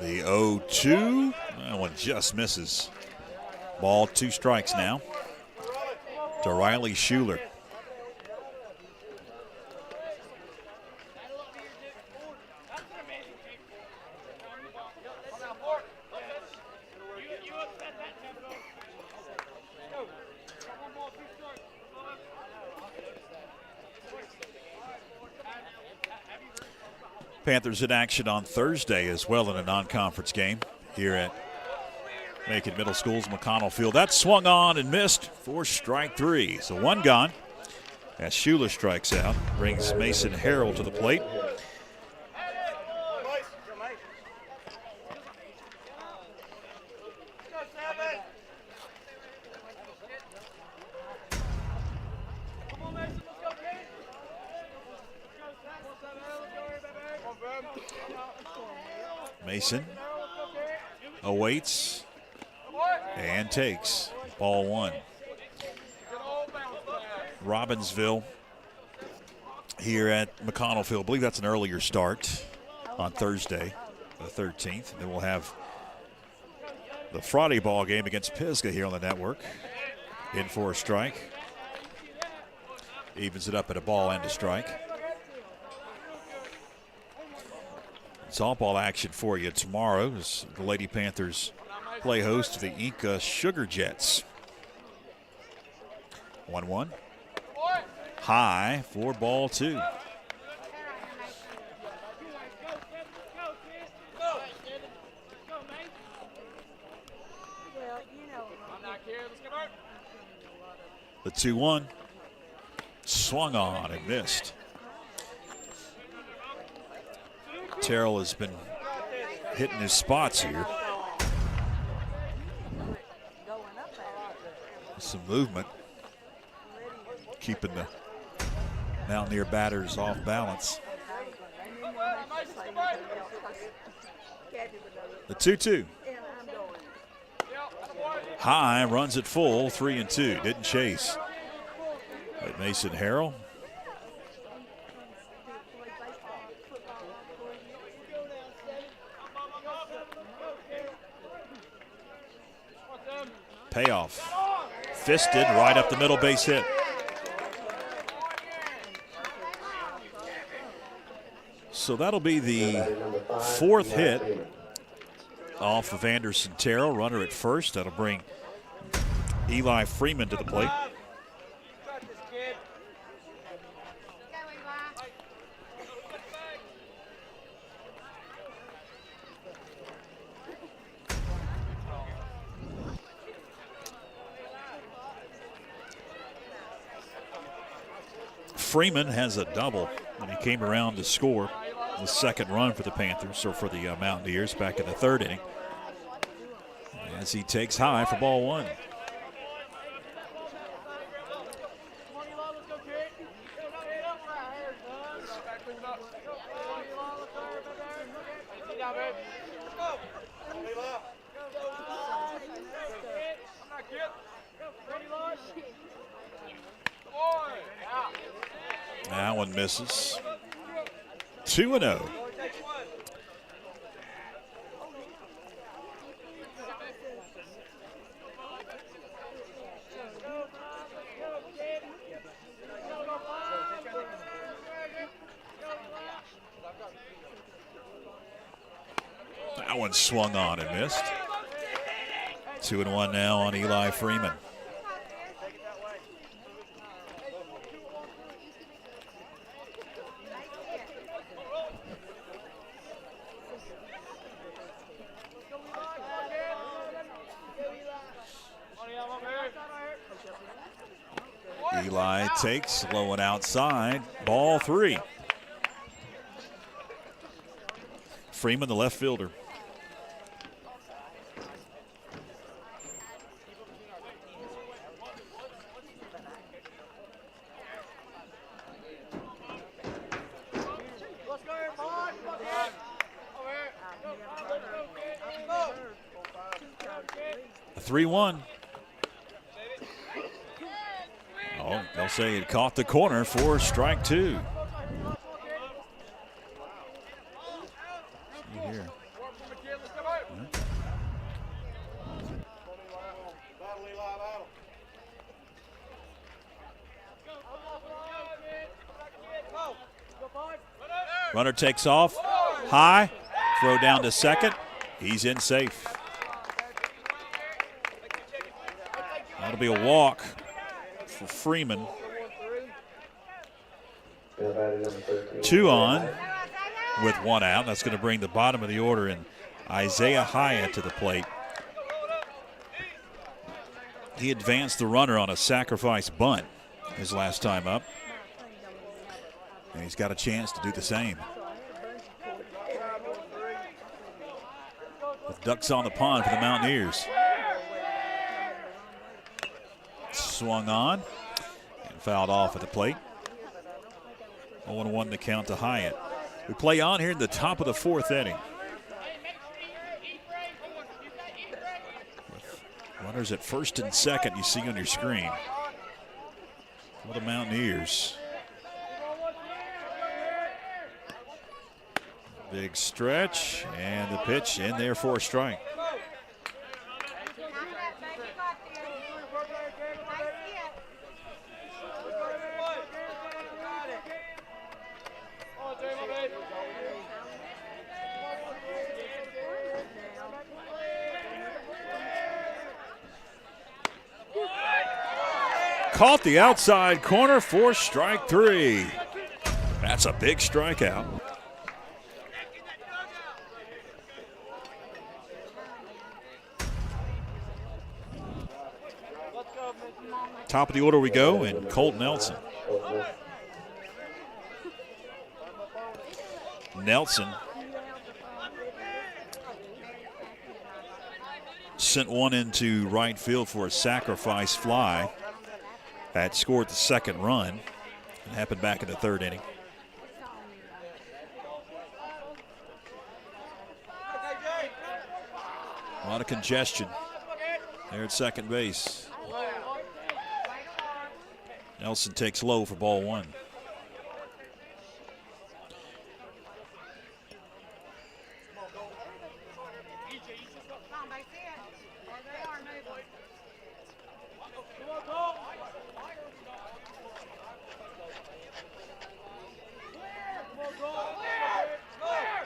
The 0-2, that one just misses. Ball, 2 strikes now to Riley Schuler. Panthers in action on Thursday as well in a non-conference game here at Macon Middle School's McConnell Field. That swung on and missed for strike 3. So 1 gone as Schuler strikes out. Brings Mason Harrell to the plate. Mason awaits and takes. Ball 1. Robbinsville here at McConnell Field. I believe that's an earlier start on Thursday, the 13th. And then we'll have the Friday ball game against Pisgah here on the network. In for a strike. Evens it up at a ball and a strike. Softball action for you tomorrow as the Lady Panthers play host to the Inca Sugar Jets. 1-1. High for ball 2. The 2-1. Swung on and missed. Terrell has been hitting his spots here. Some movement, keeping the Mountaineer batters off balance. The 2-2. High runs it full, 3-2. Didn't chase. But Mason Harrell. Payoff. Fisted right up the middle, base hit. So that'll be the 4th hit off of Anderson Terrell. Runner at first. That'll bring Eli Freeman to the plate. Freeman has a double when he came around to score the 2nd run for the Panthers, or for the Mountaineers, back in the 3rd inning, as he takes high for ball 1. That one misses. 2-0. That one swung on and missed. 2-1 now on Eli Freeman. Eli takes, low and outside, ball 3. Freeman, the left fielder. A 3-1. Oh, they'll say it caught the corner for strike 2. See here. Runner takes off. High. Throw down to second. He's in safe. That'll be a walk for Freeman. 2 on with 1 out. That's going to bring the bottom of the order in Isaiah Hyatt to the plate. He advanced the runner on a sacrifice bunt his last time up, and he's got a chance to do the same. With ducks on the pond for the Mountaineers. Swung on and fouled off at the plate. 0-1 the count to Hyatt. We play on here in the top of the 4th inning. With runners at first and second, you see on your screen. For the Mountaineers. Big stretch, and the pitch in there for a strike. caught the outside corner for strike 3. That's a big strikeout. Top of the order we go, and Colt Nelson. Nelson sent one into right field for a sacrifice fly that scored the second run. It happened back in the third inning. A lot of congestion there at second base. Nelson takes low for ball 1.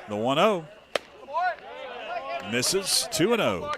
The 1-0. Misses. 2-0.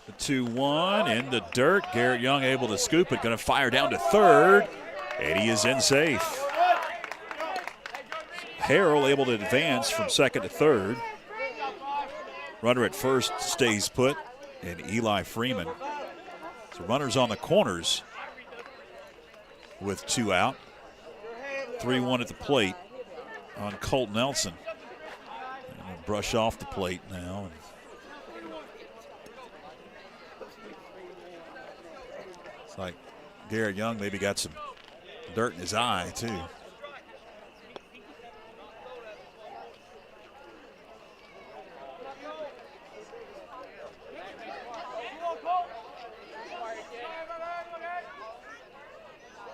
The 2-1 in the dirt. Garrett Young able to scoop it. Going to fire down to third. And he is in safe. Harrell able to advance from second to third. Runner at first stays put. And Eli Freeman. So runners on the corners with 2 out. 3-1 at the plate on Colt Nelson. And brush off the plate now. It's like Garrett Young maybe got some dirt in his eye, too.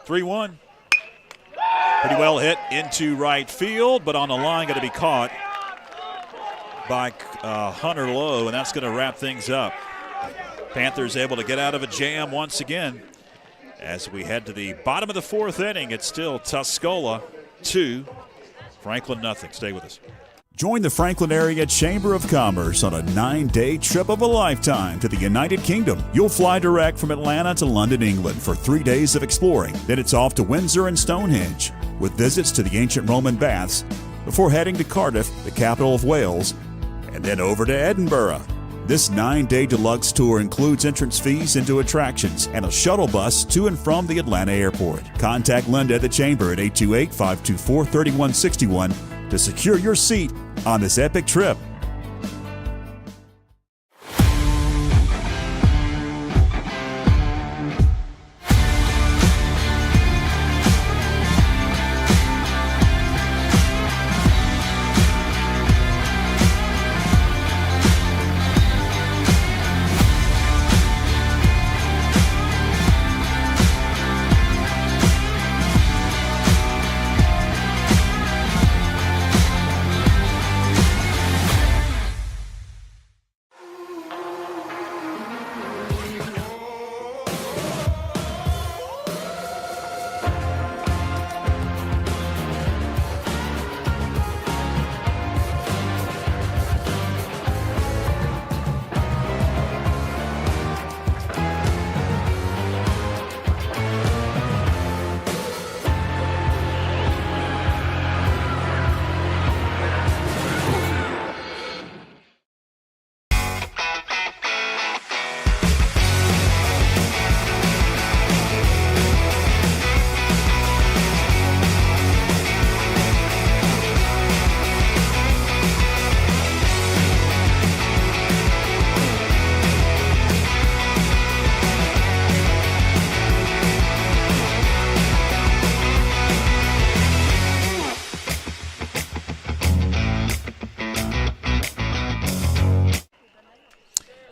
Three-one. Pretty well hit into right field, but on the line, going to be caught by Hunter Lowe, and that's going to wrap things up. Panthers able to get out of a jam once again. As we head to the bottom of the 4th inning, it's still Tuscola 2, Franklin nothing. Stay with us. Join the Franklin Area Chamber of Commerce on a 9-day trip of a lifetime to the United Kingdom. You'll fly direct from Atlanta to London, England for 3 days of exploring. Then it's off to Windsor and Stonehenge with visits to the ancient Roman baths before heading to Cardiff, the capital of Wales, and then over to Edinburgh. This 9-day deluxe tour includes entrance fees into attractions and a shuttle bus to and from the Atlanta airport. Contact Linda at the Chamber at 828-524-3161 to secure your seat on this epic trip.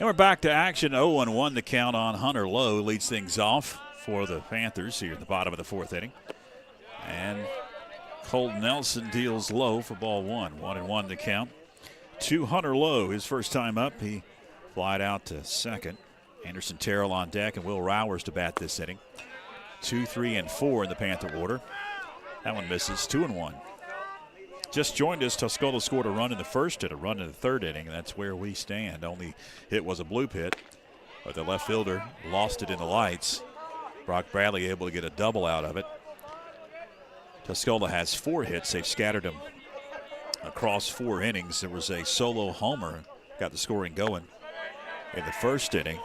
And we're back to action. 0-1 the count on Hunter Lowe leads things off for the Panthers here at the bottom of the fourth inning. And Colton Nelson deals low for ball one. 1-1 the count. To Hunter Lowe, his first time up. He flied out to second. Anderson Terrell on deck and Will Rowers to bat this inning. 2, 3, and 4 in the Panther order. That one misses. 2-1. Just joined us. Tuscola scored a run in the first and a run in the third inning. And that's where we stand. Only hit was a bloop hit, but the left fielder lost it in the lights. Brock Bradley able to get a double out of it. Tuscola has 4 hits. They've scattered them across 4 innings. There was a solo homer, got the scoring going in the first inning.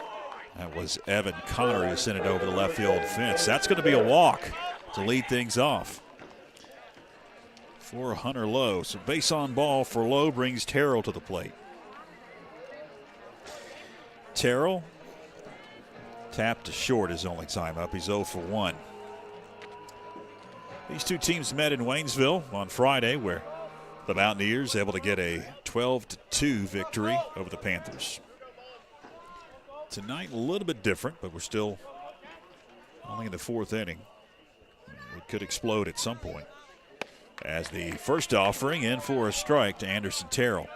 That was Evan Connor who sent it over the left field fence. That's going to be a walk to lead things off for Hunter Lowe. So base on ball for Lowe brings Terrell to the plate. Terrell tapped to short his only time up. He's 0 for 1. These two teams met in Waynesville on Friday, where the Mountaineers able to get a 12-2 victory over the Panthers. Tonight a little bit different, but we're still only in the fourth inning. It could explode at some point. As the first offering in for a strike to Anderson Terrell.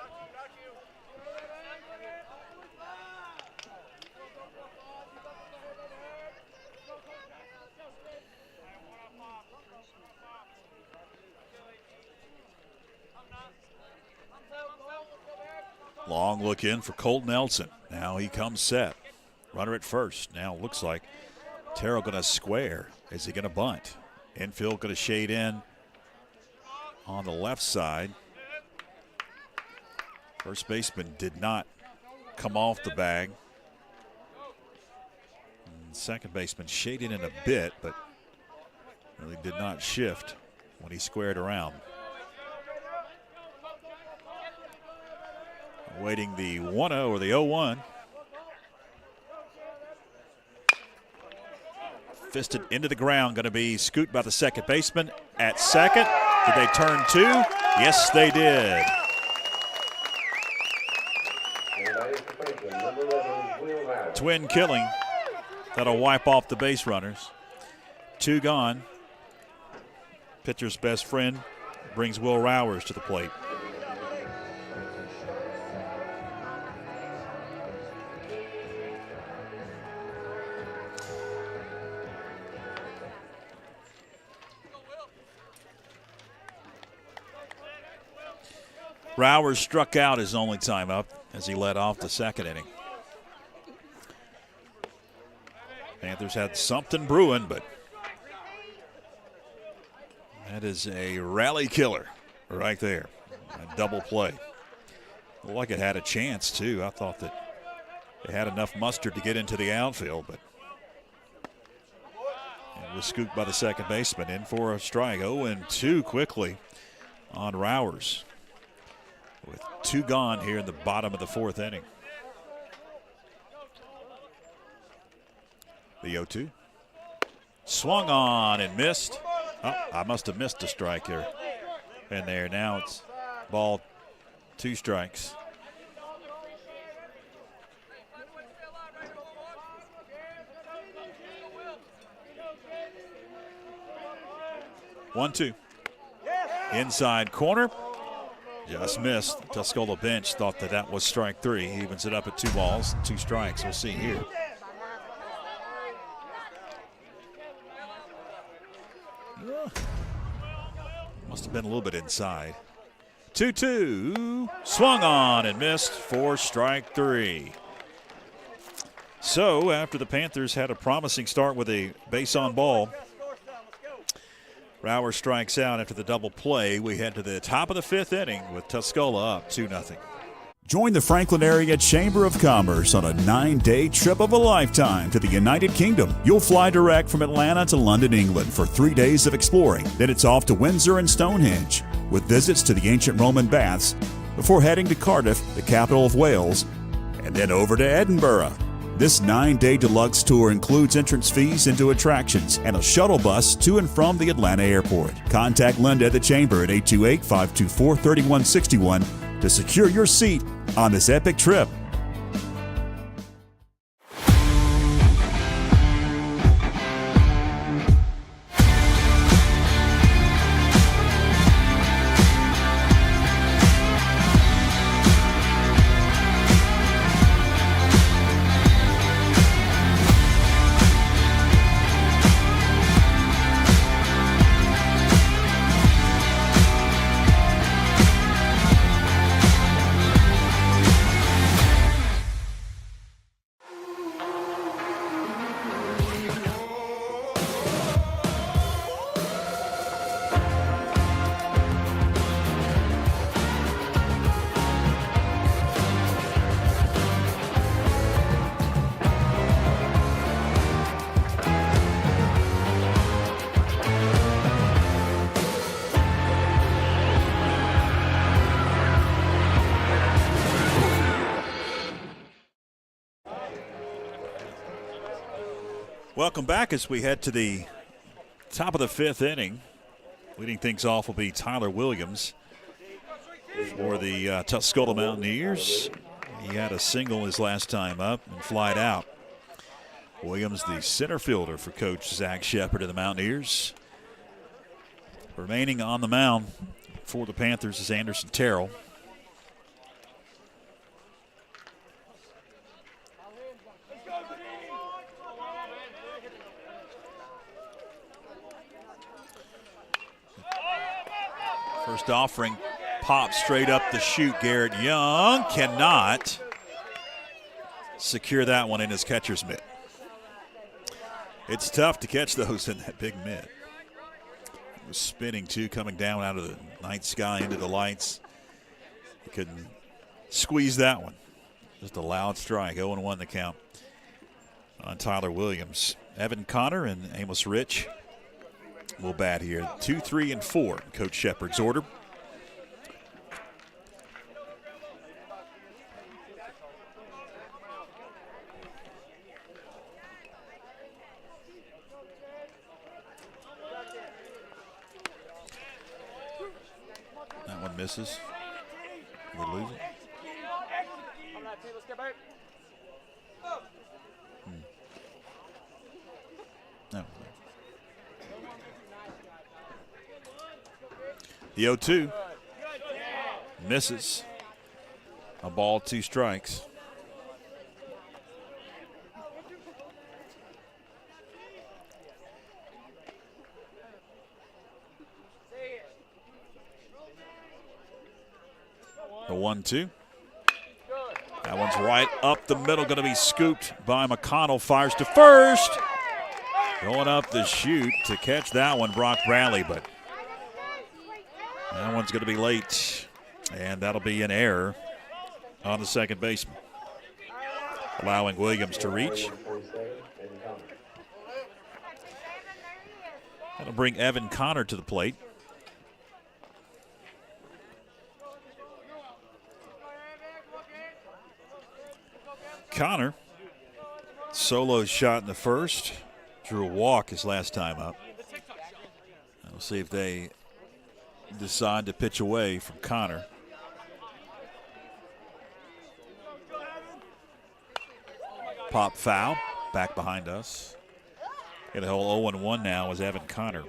Long look in for Colt Nelson. Now he comes set. Runner at first. Now looks like Terrell going to square. Is he going to bunt? Infield going to shade in on the left side. First baseman did not come off the bag. And second baseman shaded in a bit, but really did not shift when he squared around. Waiting the 1-0 or the 0-1. Fisted into the ground, going to be scooped by the second baseman at second. Did they turn 2? Yes, they did. Twin killing. That'll wipe off the base runners. 2 gone. Pitcher's best friend brings Will Rowers to the plate. Rowers struck out his only time up as he led off the second inning. Panthers had something brewing, but that is a rally killer right there. A double play. Looked like it had a chance, too. I thought that they had enough mustard to get into the outfield, but it was scooped by the second baseman. In for a strike. 0-2 quickly on Rowers, with 2 gone here in the bottom of the fourth inning. The 0-2. Swung on and missed. Oh, I must have missed a strike here. And there, now it's ball, 2 strikes. One, 2. Inside corner. Just missed. The Tuscola bench thought that that was strike 3. He evens it up at 2 balls, 2 strikes. We'll see here. Must have been a little bit inside. 2-2. Swung on and missed for strike 3. So after the Panthers had a promising start with a base on ball, Rowers strikes out after the double play. We head to the top of the 5th inning with Tuscola up 2-0. Join the Franklin Area Chamber of Commerce on a 9-day trip of a lifetime to the United Kingdom. You'll fly direct from Atlanta to London, England for 3 days of exploring. Then it's off to Windsor and Stonehenge with visits to the ancient Roman baths before heading to Cardiff, the capital of Wales, and then over to Edinburgh. This 9-day deluxe tour includes entrance fees into attractions and a shuttle bus to and from the Atlanta airport. Contact Linda at the Chamber at 828-524-3161 to secure your seat on this epic trip. Welcome back as we head to the top of the 5th inning. Leading things off will be Tyler Williams for the Tuscola Mountaineers. He had a single his last time up and flied out. Williams, the center fielder for Coach Zach Shepard of the Mountaineers. Remaining on the mound for the Panthers is Anderson Terrell. First offering pops straight up the chute. Garrett Young cannot secure that one in his catcher's mitt. It's tough to catch those in that big mitt. It was spinning too, coming down out of the night sky into the lights. He couldn't squeeze that one. Just a loud strike. 0-1 the count on Tyler Williams. Evan Connor and Amos Rich will bat here. 2, 3, and 4 in Coach Shepard's order. That one misses. We lose it. No. The 0-2 misses. A ball, 2 strikes. The 1-2. That one's right up the middle, going to be scooped by McConnell. Fires to first. Going up the chute to catch that one, Brock Bradley, but that one's going to be late, and that'll be an error on the second baseman, allowing Williams to reach. That'll bring Evan Connor to the plate. Connor, solo shot in the first, drew a walk his last time up. We'll see if they decide to pitch away from Connor. Pop foul, back behind us. And the whole 0-1 now is Evan Connor.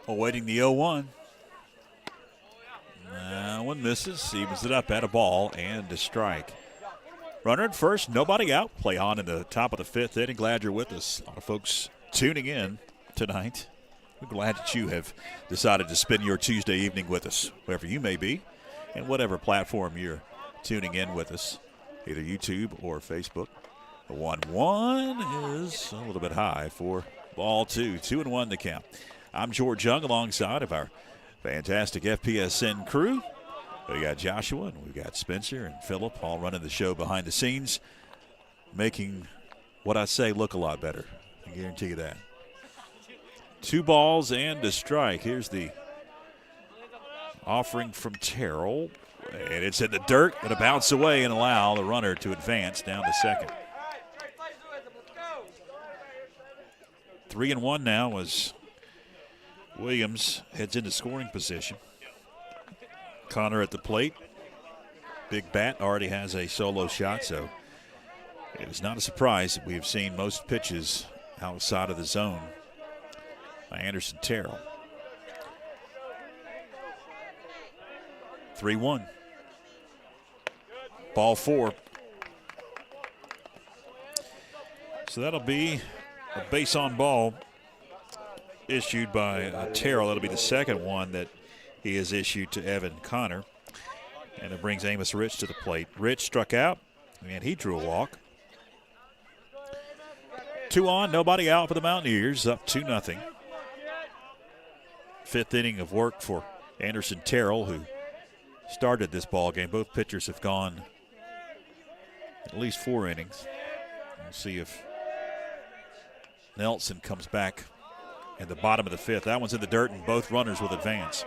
Awaiting the 0-1. One misses, evens it up at a ball and a strike. Runner at first, nobody out. Play on in the top of the 5th inning. Glad you're with us. A lot of folks tuning in tonight. We're glad that you have decided to spend your Tuesday evening with us, wherever you may be, and whatever platform you're tuning in with us, either YouTube or Facebook. The 1-1 is a little bit high for ball 2. 2-1 the count. I'm George Young alongside of our fantastic FPSN crew. We got Joshua and we've got Spencer and Phillip all running the show behind the scenes, making what I say look a lot better. I guarantee you that. 2 balls and a strike. Here's the offering from Terrell, and it's in the dirt. Going to bounce away and allow the runner to advance down to second. 3-1 now as Williams heads into scoring position. Connor at the plate. Big bat already has a solo shot, so it is not a surprise that we have seen most pitches outside of the zone by Anderson Terrell. 3-1. Ball 4. So that'll be a base on ball issued by Terrell. That'll be the second one that he has issued to Evan Connor. And it brings Amos Rich to the plate. Rich struck out, and he drew a walk. 2 on, nobody out for the Mountaineers, up 2-0. 5th inning of work for Anderson Terrell, who started this ball game. Both pitchers have gone at least 4 innings. We'll see if Nelson comes back in the bottom of the 5th. That one's in the dirt, and both runners will advance.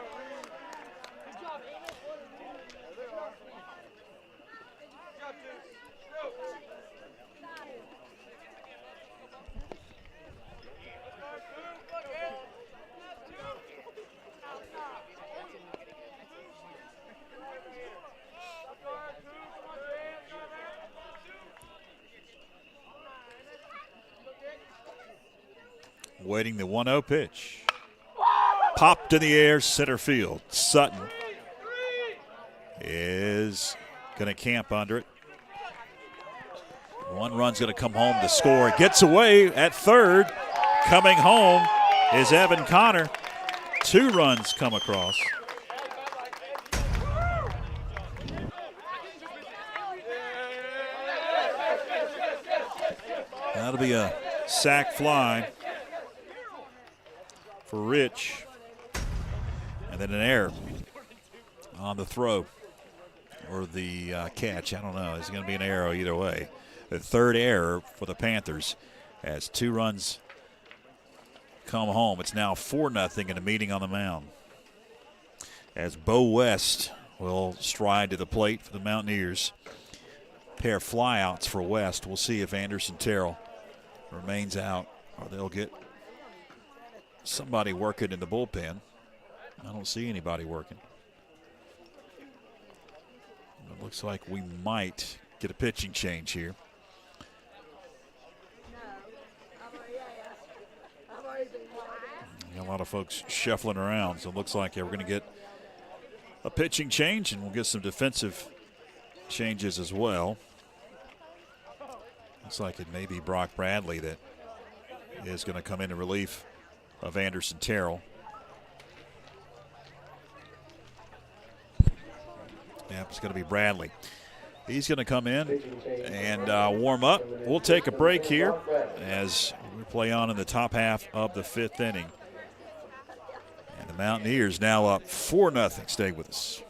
Waiting the 1-0 pitch. Popped in the air, center field. Sutton is going to camp under it. 1 run's going to come home to score. Gets away at third. Coming home is Evan Connor. 2 runs come across. That'll be a sac fly for Rich, and then an error on the throw or the catch. I don't know. It's going to be an error either way. The 3rd error for the Panthers as 2 runs come home. It's now 4-0 in a meeting on the mound as Bo West will stride to the plate for the Mountaineers. Pair of flyouts for West. We'll see if Anderson Terrell remains out or they'll get somebody working in the bullpen. I don't see anybody working. It looks like we might get a pitching change here. A lot of folks shuffling around, so it looks like we're going to get a pitching change, and we'll get some defensive changes as well. Looks like it may be Brock Bradley that is going to come in relief of Anderson Terrell. Yep, it's going to be Bradley. He's going to come in and warm up. We'll take a break here as we play on in the top half of the 5th inning. And the Mountaineers now up 4-0. Stay with us.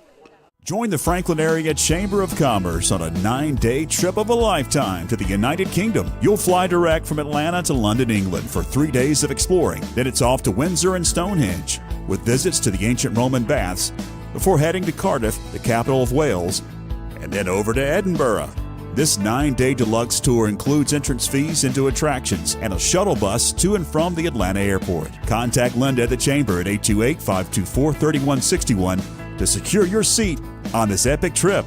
Join the Franklin Area Chamber of Commerce on a 9-day trip of a lifetime to the United Kingdom. You'll fly direct from Atlanta to London, England for 3 days of exploring. Then it's off to Windsor and Stonehenge with visits to the ancient Roman baths before heading to Cardiff, the capital of Wales, and then over to Edinburgh. This 9-day deluxe tour includes entrance fees into attractions and a shuttle bus to and from the Atlanta airport. Contact Linda at the Chamber at 828-524-3161 to secure your seat on this epic trip.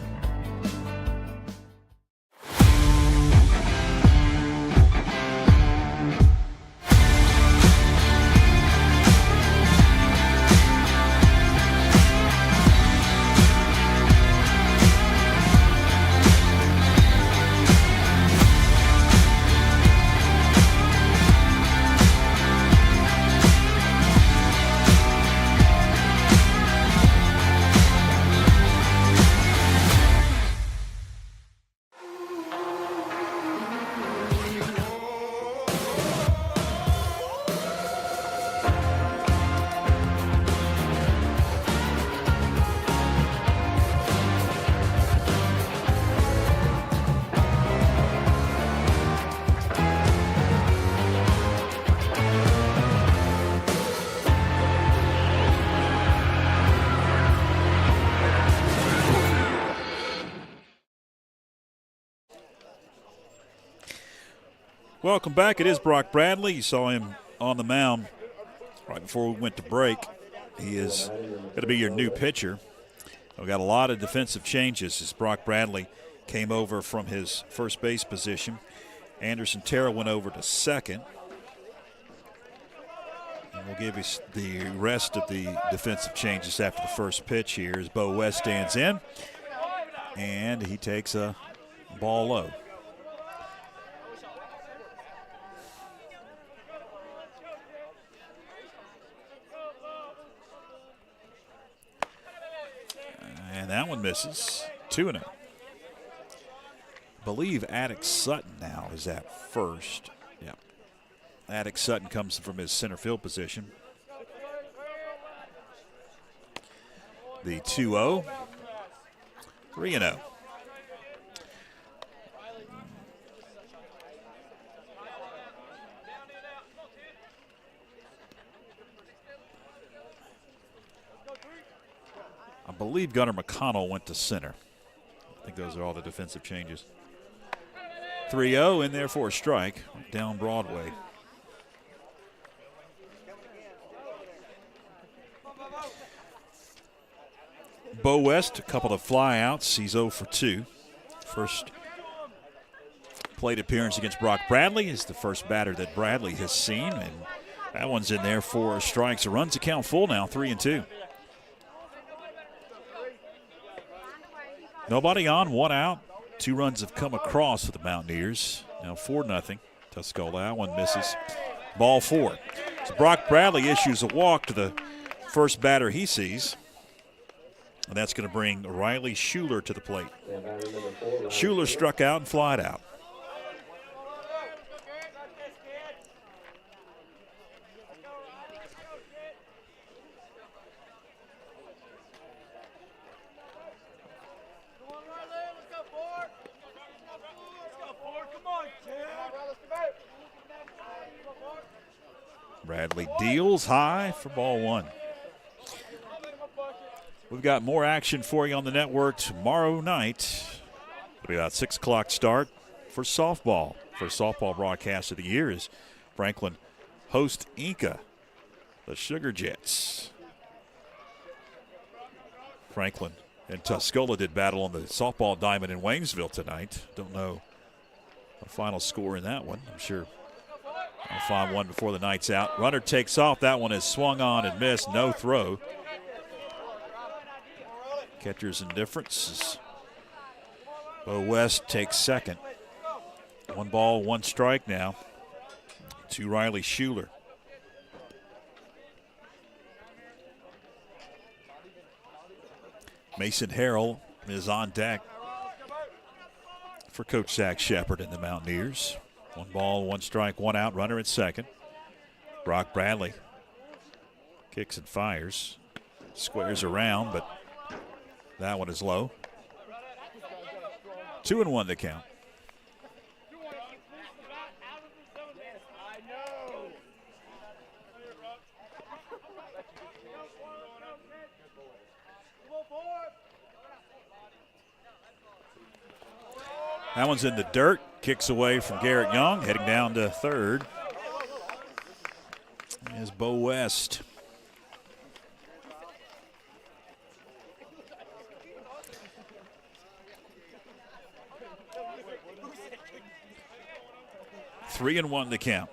Welcome back. It is Brock Bradley. You saw him on the mound right before we went to break. He is going to be your new pitcher. We've got a lot of defensive changes as Brock Bradley came over from his first base position. Anderson Terrell went over to second. And we'll give you the rest of the defensive changes after the first pitch here as Bo West stands in. And he takes a ball low. And that one misses. 2-0. I believe Attic Sutton now is at first. Yep. Attic Sutton comes from his center field position. The 2-0, 3-0. I believe Gunnar McConnell went to center. I think those are all the defensive changes. 3-0 in there for a strike down Broadway. Bo West, a couple of flyouts. He's 0 for 2. First plate appearance against Brock Bradley is the first batter that Bradley has seen, and that one's in there for strikes. The runs account full now, 3-2. Nobody on, 1 out. 2 runs have come across for the Mountaineers. Now 4-0. Tuscola, that one misses. Ball 4. So Brock Bradley issues a walk to the first batter he sees. And that's going to bring Riley Schuler to the plate. Schuler struck out and flied out. Bradley deals high for ball 1. We've got more action for you on the network tomorrow night. It'll be about 6 o'clock start for softball. First softball broadcast of the year is Franklin host Inca, the Sugar Jets. Franklin and Tuscola did battle on the softball diamond in Waynesville tonight. Don't know the final score in that one. I'm sure I'll find one before the night's out. Runner takes off. That one is swung on and missed. No throw. Catcher's indifference. Bo West takes second. 1 ball, 1 strike now to Riley Schuler. Mason Harrell is on deck for Coach Zach Shepard and the Mountaineers. 1 ball, 1 strike, 1 out, runner at second. Brock Bradley kicks and fires. Squares around, but that one is low. 2-1 the count. That one's in the dirt. Kicks away from Garrett Young, heading down to third is Bo West. Three and 1 the count.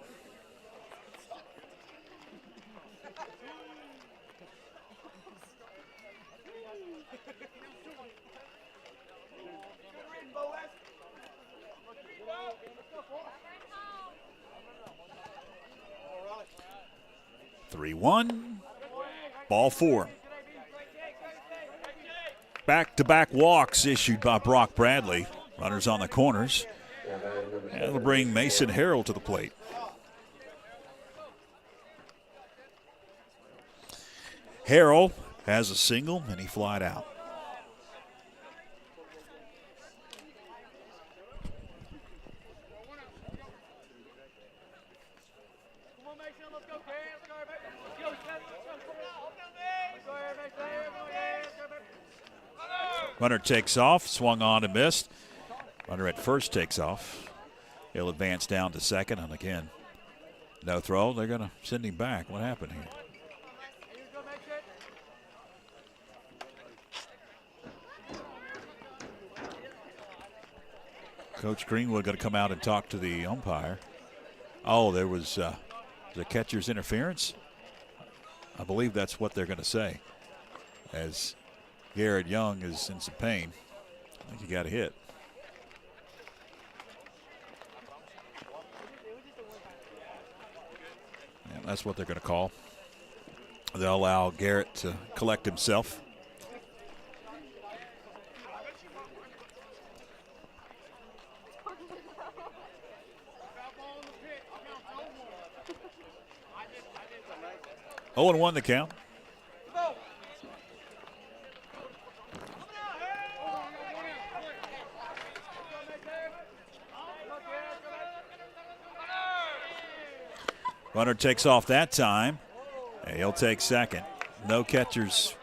Ball 4. Back-to-back walks issued by Brock Bradley. Runners on the corners. And it'll bring Mason Harrell to the plate. Harrell has a single, and he flied out. Runner takes off, swung on and missed. Runner at first takes off. He'll advance down to second, and again, no throw. They're going to send him back. What happened here? Coach Greenwood going to come out and talk to the umpire. Oh, there was the catcher's interference. I believe that's what they're going to say, as Garrett Young is in some pain. I think he got a hit. And that's what they're going to call. They'll allow Garrett to collect himself. 0-1 the count. Runner takes off that time. And he'll take second. No catcher's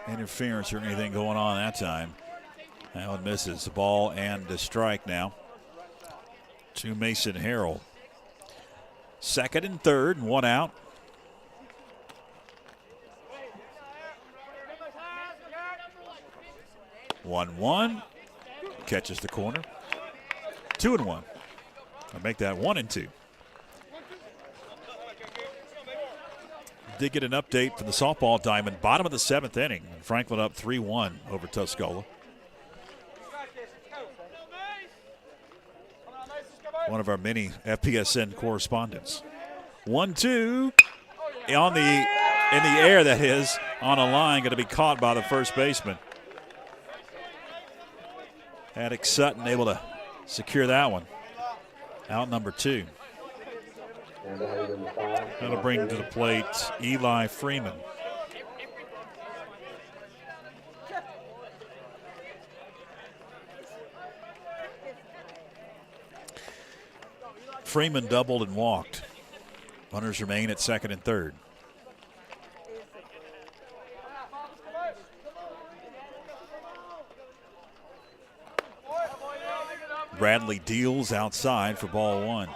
interference or anything going on that time. That one misses the ball and the strike now to Mason Harrell. Second and third, and one out. One. Catches the corner. 2-1. I'll make that 1-2. Did get an update from the softball diamond. Bottom of the seventh inning. Franklin up 3-1 over Tuscola. One of our many FPSN correspondents. 1-2 in the air, that is, on a line, going to be caught by the first baseman. Attic Sutton able to secure that one. Out number 2. That'll bring to the plate Eli Freeman. Freeman doubled and walked. Runners remain at second and third. Bradley deals outside for ball 1.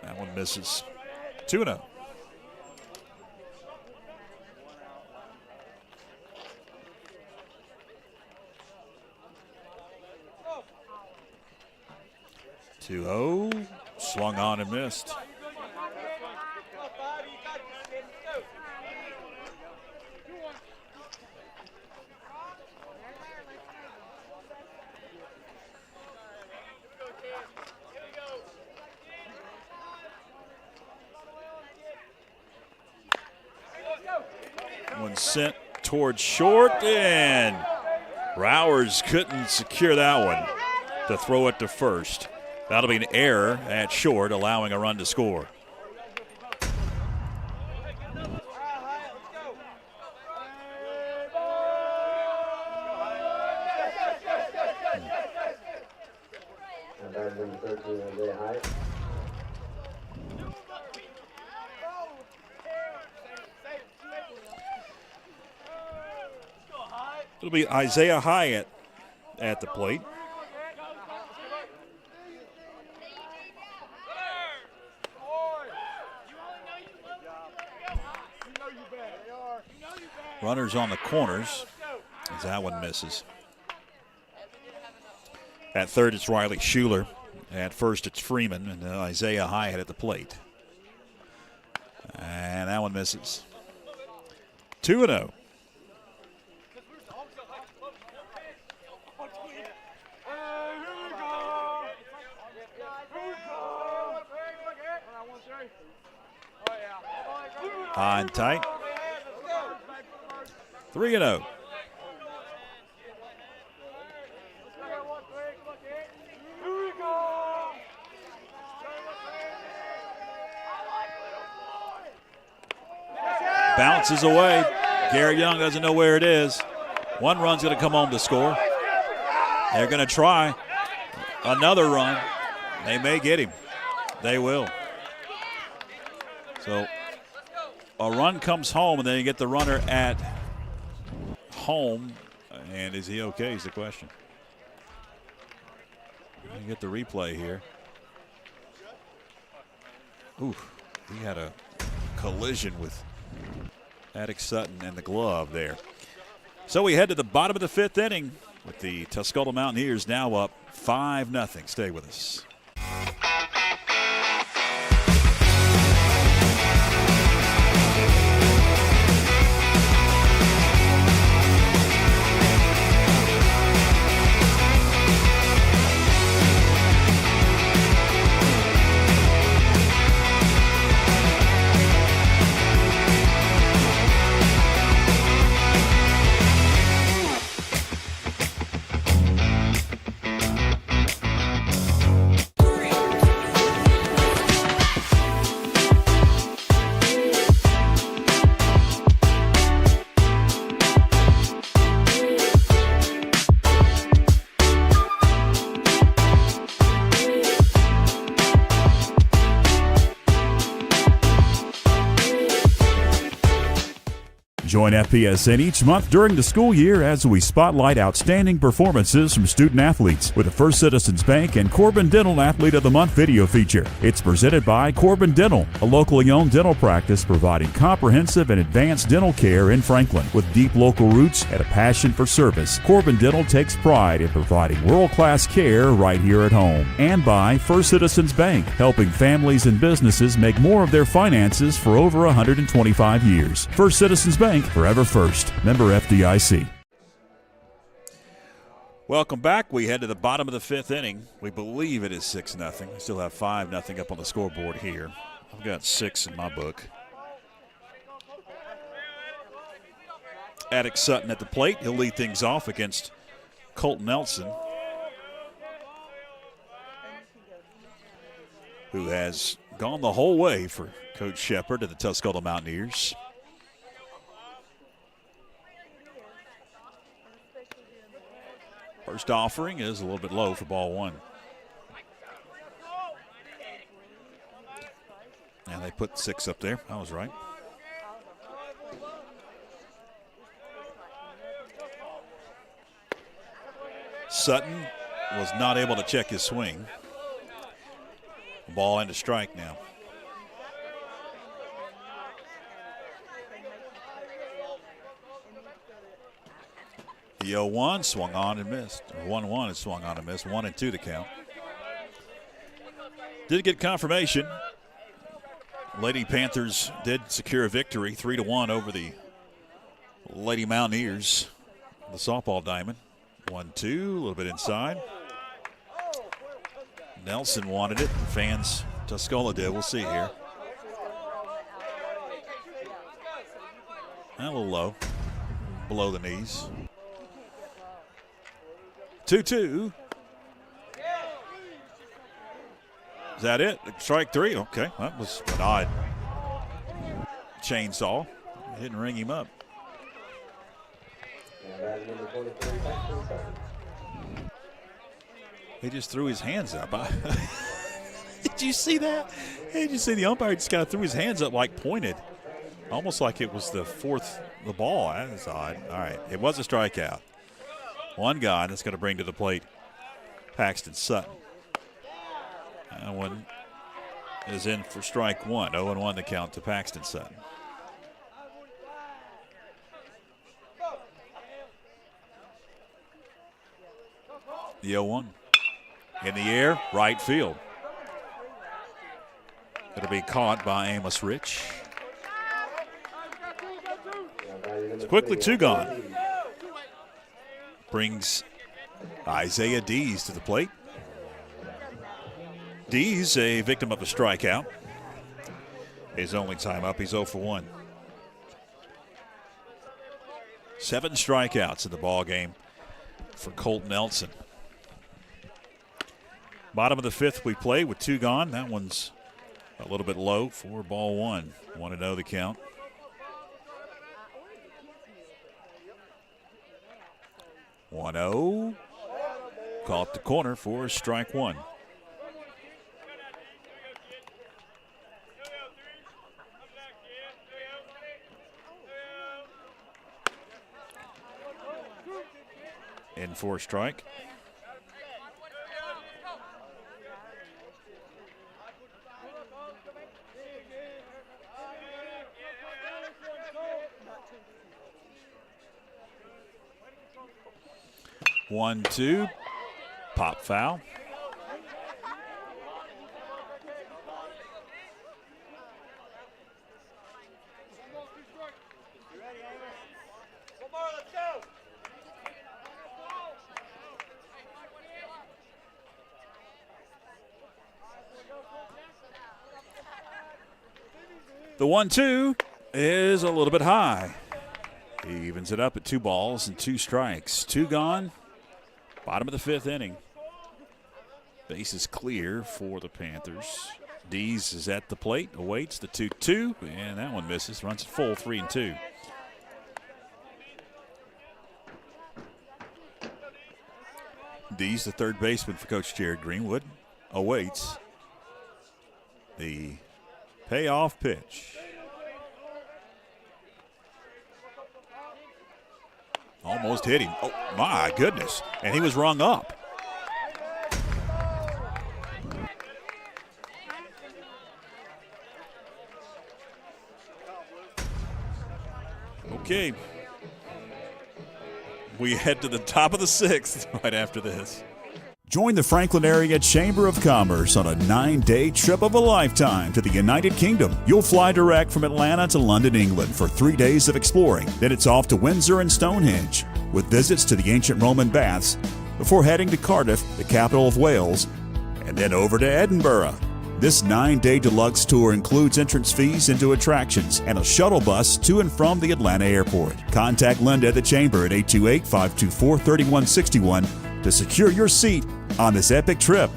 That one misses. 2-0. Swung on and missed. One sent towards short, and Rowers couldn't secure that one to throw it to first. That'll be an error at short, allowing a run to score. It'll be Isaiah Hyatt at the plate. Runners on the corners as that one misses. At third, it's Riley Schuler. At first, it's Freeman, and Isaiah Hyatt at the plate. And that one misses. 2-0. High and tight. 3-0. Bounces away. Gary Young doesn't know where it is. One run's going to come home to score. They're going to try another run. They may get him. They will. So a run comes home, and then you get the runner at home. And is he okay is the question. You get the replay here. Ooh, he had a collision with Attic Sutton and the glove there. So we head to the bottom of the fifth inning with the Tuscola Mountaineers now up 5-0. Stay with us. Join FPSN each month during the school year as we spotlight outstanding performances from student athletes with the First Citizens Bank and Corbin Dental Athlete of the Month video feature. It's presented by Corbin Dental, a locally owned dental practice providing comprehensive and advanced dental care in Franklin. With deep local roots and a passion for service, Corbin Dental takes pride in providing world-class care right here at home. And by First Citizens Bank, helping families and businesses make more of their finances for over 125 years. First Citizens Bank, forever first. Member FDIC. Welcome back. We head to the bottom of the fifth inning. We believe it is 6-0. We still have 5-0 up on the scoreboard here. I've got 6 in my book. Attic Sutton at the plate. He'll lead things off against Colton Nelson, who has gone the whole way for Coach Shepard and the Tuscola Mountaineers. First offering is a little bit low for ball one. And they put 6 up there. I was right. Sutton was not able to check his swing. Ball into strike now. The 0-1 swung on and missed. 1-1 is swung on and missed. 1-2 to count. Did get confirmation. Lady Panthers did secure a victory, 3-1 over the Lady Mountaineers, the softball diamond. 1-2, a little bit inside. Nelson wanted it. Fans, Tuscola did. We'll see here. A little low, below the knees. 2-2. Is that it? Strike 3. Okay, that was an odd chainsaw. It didn't ring him up. He just threw his hands up. Did you see that? Did you see the umpire just kind of threw his hands up like pointed? Almost like it was the ball. That's odd. All right, it was a strikeout. One guy that's going to bring to the plate Paxton Sutton. That one is in for strike 1. 0-1 to count to Paxton Sutton. The 0-1. In the air, right field. It'll be caught by Amos Rich. It's quickly 2 gone. Brings Isaiah Dees to the plate. Dees, a victim of a strikeout. His only time up, he's 0 for 1. 7 strikeouts in the ball game for Colton Nelson. Bottom of the fifth we play with 2 gone. That one's a little bit low for ball 1. 1-0 the count. One-0. Caught the corner for strike 1. In for a strike. One, 2, pop foul. The 1-2 is a little bit high. He evens it up at 2 balls and 2 strikes. 2 gone. Bottom of the fifth inning. Base is clear for the Panthers. Dees is at the plate, awaits the 2-2, and that one misses. Runs it full, 3-2. Dees, the third baseman for Coach Jared Greenwood, awaits the payoff pitch. Almost hit him. Oh, my goodness. And he was rung up. Okay. We head to the top of the 6th right after this. Join the Franklin Area Chamber of Commerce on a 9-day trip of a lifetime to the United Kingdom. You'll fly direct from Atlanta to London, England for 3 days of exploring. Then it's off to Windsor and Stonehenge with visits to the ancient Roman baths before heading to Cardiff, the capital of Wales, and then over to Edinburgh. This 9-day deluxe tour includes entrance fees into attractions and a shuttle bus to and from the Atlanta airport. Contact Linda at the Chamber at 828-524-3161 to secure your seat on this epic trip.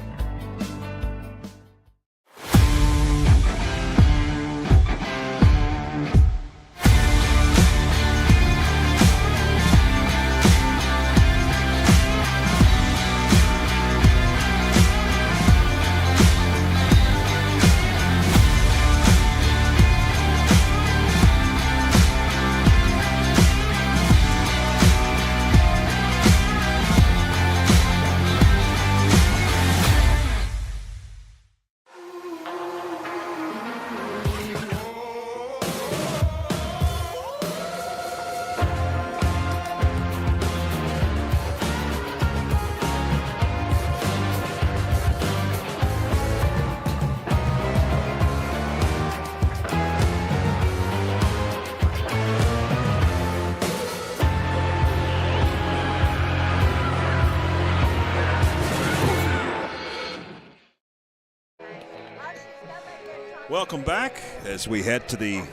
Welcome back as we head to the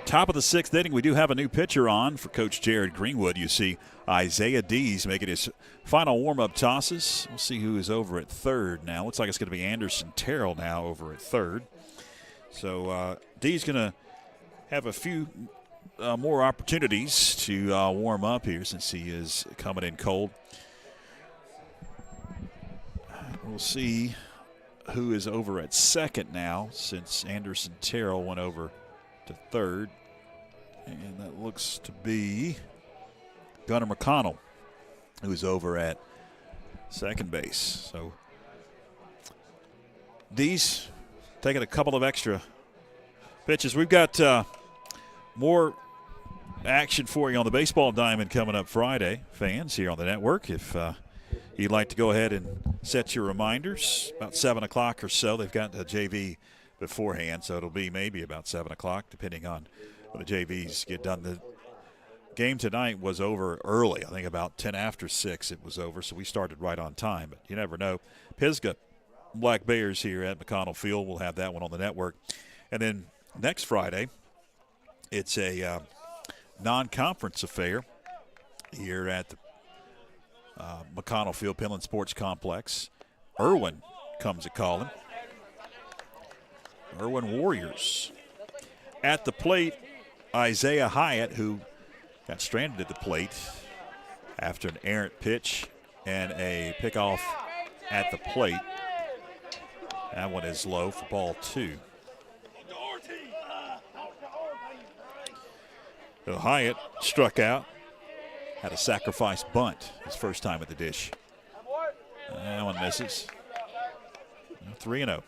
top of the 6th inning. We do have a new pitcher on for Coach Jared Greenwood. You see Isaiah Dees making his final warm-up tosses. We'll see who is over at third now. Looks like it's going to be Anderson Terrell now over at third. So Dees going to have a few more opportunities to warm up here since he is coming in cold. We'll see who is over at second now since Anderson Terrell went over to third. And that looks to be Gunnar McConnell, who's over at second base. So Dees taking a couple of extra pitches. We've got more action for you on the baseball diamond coming up Friday, fans here on the network. If you'd like to go ahead and set your reminders, about 7 o'clock or so. They've got the JV beforehand, so it'll be maybe about 7 o'clock, depending on when the JVs get done. The game tonight was over early. I think about 10 after 6 it was over, so we started right on time. But you never know. Pisgah Black Bears here at McConnell Field. We'll have that one on the network. And then next Friday, it's a non-conference affair here at the McConnell Field, Penland Sports Complex. Irwin comes a calling. Irwin Warriors. At the plate, Isaiah Hyatt, who got stranded at the plate after an errant pitch and a pickoff at the plate. That one is low for ball 2. So Hyatt struck out. Had a sacrifice bunt his first time at the dish. That one misses. 3-0.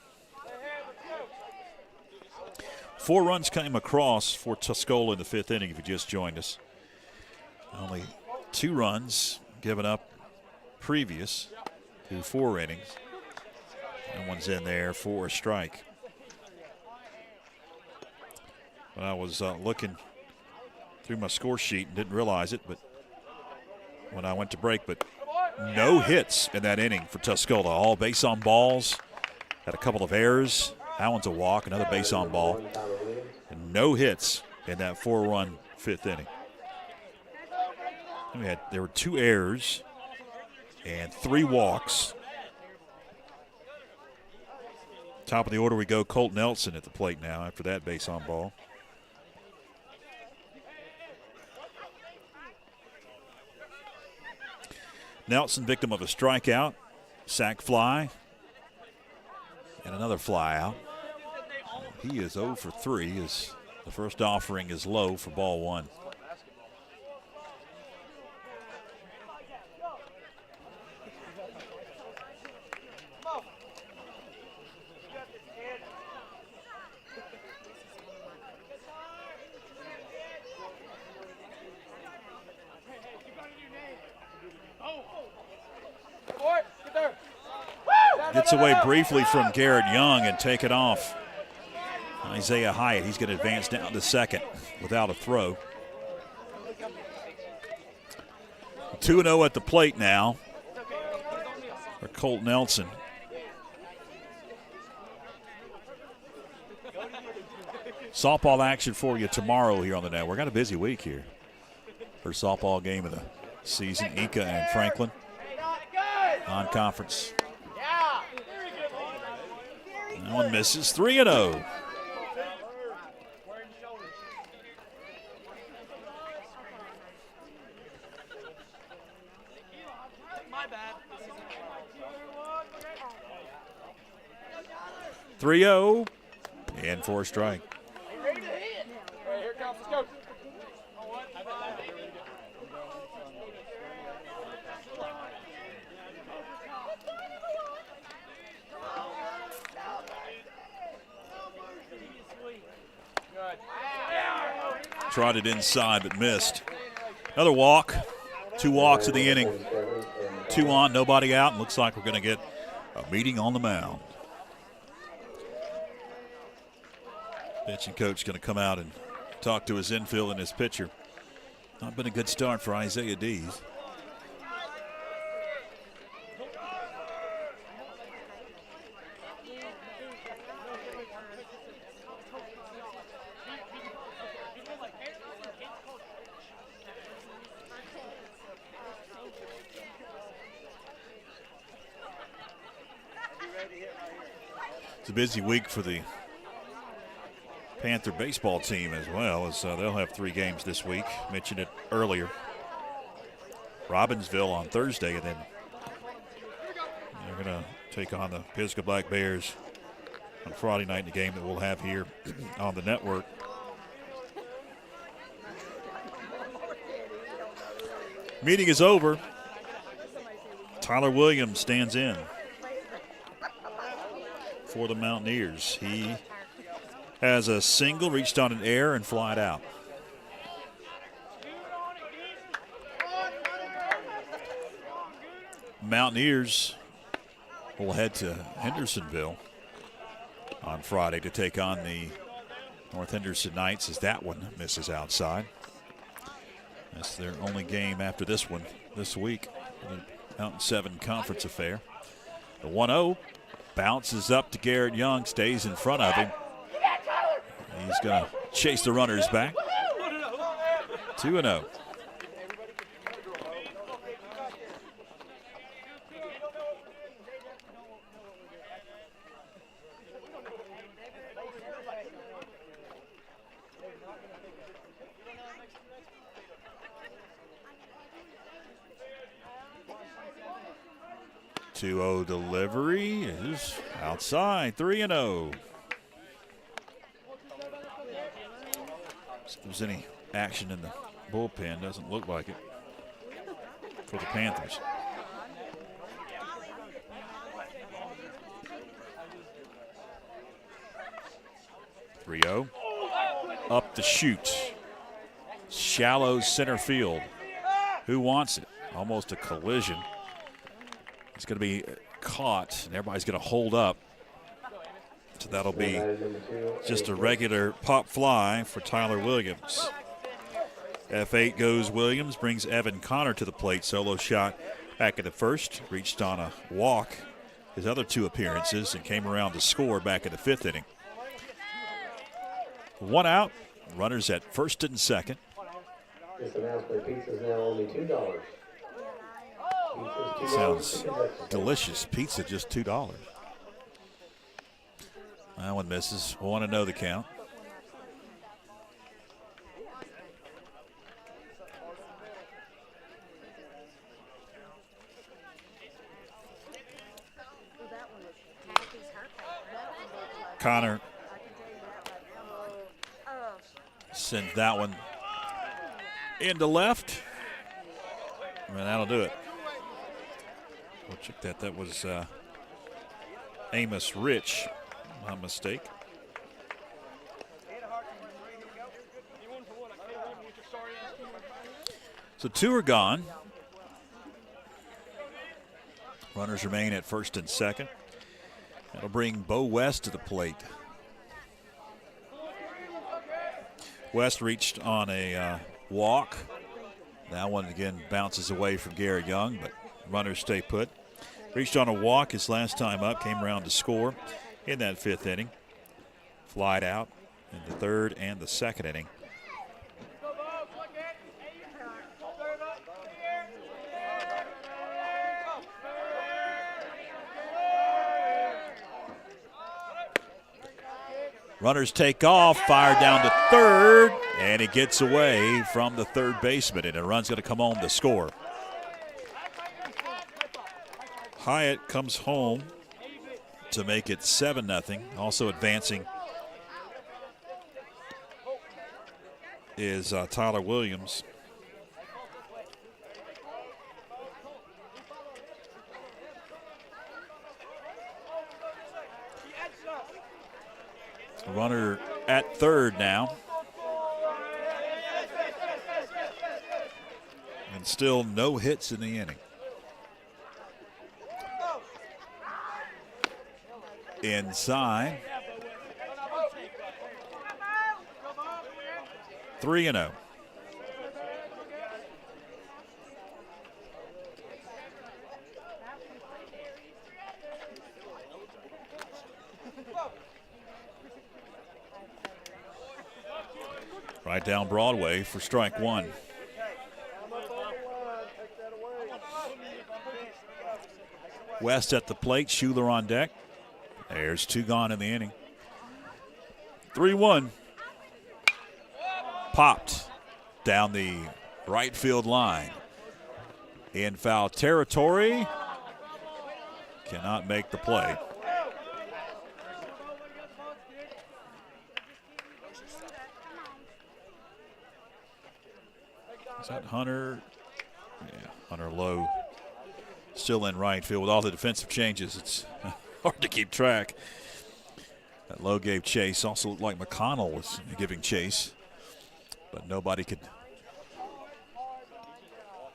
4 runs came across for Tuscola in the 5th inning if you just joined us. Only 2 runs given up previous to 4 innings. That one's in there for a strike. But I was looking through my score sheet and didn't realize it, but when I went to break, but no hits in that inning for Tuscola. All base on balls. Had a couple of errors. That one's a walk, another base on ball. And no hits in that 4-run 5th inning. There were 2 errors and 3 walks. Top of the order we go, Colt Nelson at the plate now after that base on ball. Nelson, victim of a strikeout, sac fly, and another fly out. He is 0 for 3 as the first offering is low for ball 1. Gets away briefly from Garrett Young and take it off. Isaiah Hyatt, he's going to advance down to second without a throw. 2-0 at the plate now for Colt Nelson. Softball action for you tomorrow here on the network. Got a busy week here. First softball game of the season, Inca and Franklin. Non-conference. That one misses. 3-0. My bad. 3-0 and for a strike. Ready to hit. All right, here it comes. Let's go. Tried it inside but missed. Another walk. 2 walks in the inning. 2 on, nobody out. And looks like we're going to get a meeting on the mound. Pitching coach going to come out and talk to his infield and his pitcher. Not been a good start for Isaiah Dees. It's a busy week for the Panther baseball team as well, as they'll have 3 games this week. Mentioned it earlier. Robbinsville on Thursday, and then they're going to take on the Pisgah Black Bears on Friday night in the game that we'll have here on the network. Meeting is over. Tyler Williams stands in for the Mountaineers. He has a single, reached on an error, and flied out. Mountaineers will head to Hendersonville on Friday to take on the North Henderson Knights, as that one misses outside. That's their only game after this one this week, the Mountain 7 conference affair. The 1-0 bounces up to Garrett Young, stays in front of him. He's going to chase the runners back. 2-0. Delivery is outside. 3-0. If there's any action in the bullpen, doesn't look like it for the Panthers. Up the chute. Shallow center field. Who wants it? Almost a collision. It's going to be caught, and everybody's going to hold up. So that'll be just a regular pop fly for Tyler Williams. F8 goes Williams, brings Evan Connor to the plate. Solo shot back at the first, reached on a walk his other 2 appearances, and came around to score back in the 5th inning. 1 out, runners at first and second. This announcement, pizza is now only $2. Sounds delicious. Pizza just $2. That one misses. 1-0 the count. Connor sends that one into left. And that'll do it. We'll check that. That was Amos Rich, my mistake. So 2 are gone. Runners remain at first and second. That'll bring Bo West to the plate. West reached on a walk. That one again bounces away from Garrett Young, but runners stay put. Reached on a walk his last time up, came around to score in that 5th inning. Flied out in the 3rd and the 2nd inning. Runners take off, fired down to 3rd, and it gets away from the 3rd baseman, and a run's going to come home to score. Hyatt comes home to make it 7-0. Also advancing is Tyler Williams. Runner at 3rd now. And still no hits in the inning. Inside. 3-0. Right down Broadway for strike 1. West at the plate, Schuler on deck. There's 2 gone in the inning. 3-1. Popped down the right field line. In foul territory. Cannot make the play. Is that Hunter? Yeah, Hunter Lowe still in right field. With all the defensive changes, it's hard to keep track. That Lowe gave chase. Also looked like McConnell was giving chase, but nobody could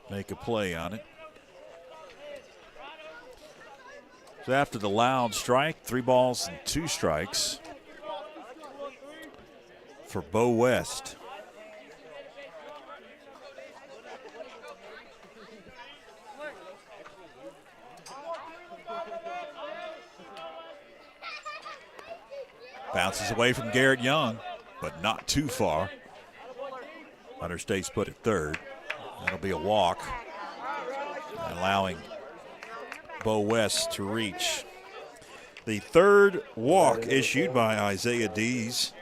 make a play on it. So after the loud strike, 3 balls and 2 strikes for Bo West. Bounces away from Garrett Young, but not too far. Hunter stays put at 3rd. That'll be a walk, allowing Bo West to reach. The 3rd walk issued by Isaiah Dees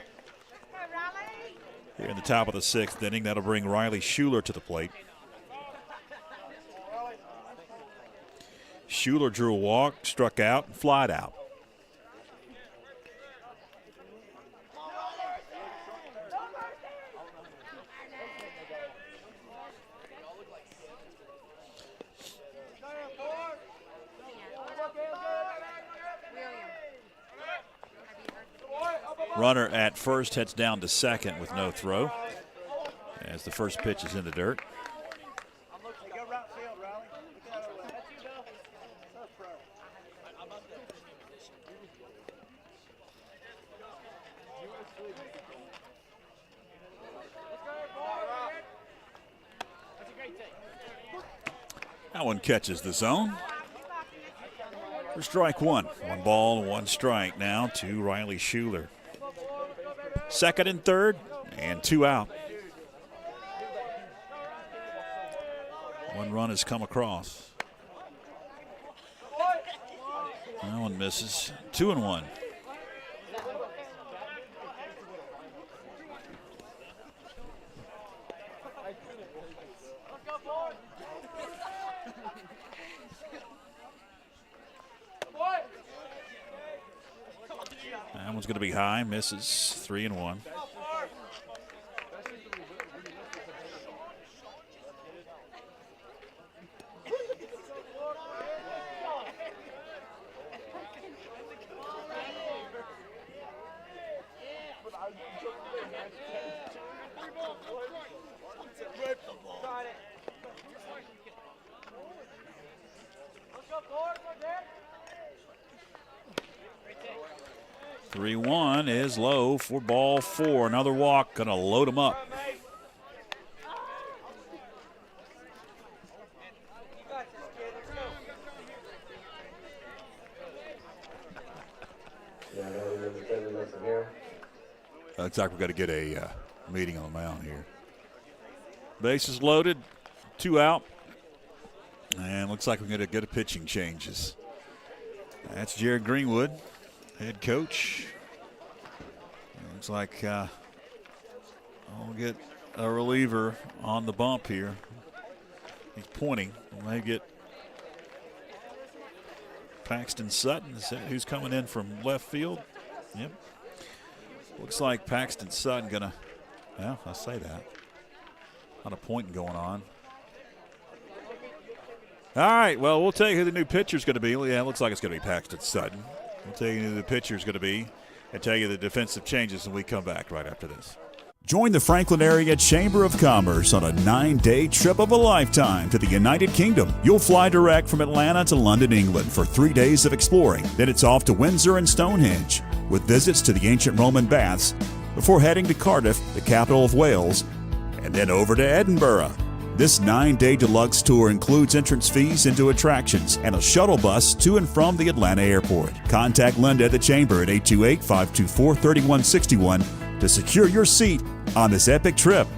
here in the top of the 6th inning. That'll bring Riley Schuler to the plate. Schuler drew a walk, struck out, and flied out. Runner at first heads down to 2nd with no throw as the first pitch is in the dirt. That one catches the zone. For strike 1. 1 ball, 1 strike now to Riley Schuler. 2nd and 3rd, and 2 out. 1 run has come across. That one misses. 2-1. That one's going to be high, misses. 3-1. 3-1 is low for ball 4. Another walk, going to load them up. Looks like we've got to get a meeting on the mound here. Bases loaded, 2 out. And looks like we're going to get a pitching changes. That's Jared Greenwood, head coach. Looks like I'll get a reliever on the bump here. He's pointing. We may get Paxton Sutton. Is that who's coming in from left field? Yep. Looks like Paxton Sutton gonna, well, I'll say that. Not a pointing going on. All right, well, we'll tell you who the new pitcher's going to be. Yeah, it looks like it's going to be Paxton Sutton. We'll tell you who the pitcher's going to be and tell you the defensive changes when we come back right after this. Join the Franklin Area Chamber of Commerce on a 9-day trip of a lifetime to the United Kingdom. You'll fly direct from Atlanta to London, England for 3 days of exploring. Then it's off to Windsor and Stonehenge with visits to the ancient Roman baths before heading to Cardiff, the capital of Wales, and then over to Edinburgh. This 9-day deluxe tour includes entrance fees into attractions and a shuttle bus to and from the Atlanta airport. Contact Linda at the Chamber at 828-524-3161 to secure your seat on this epic trip.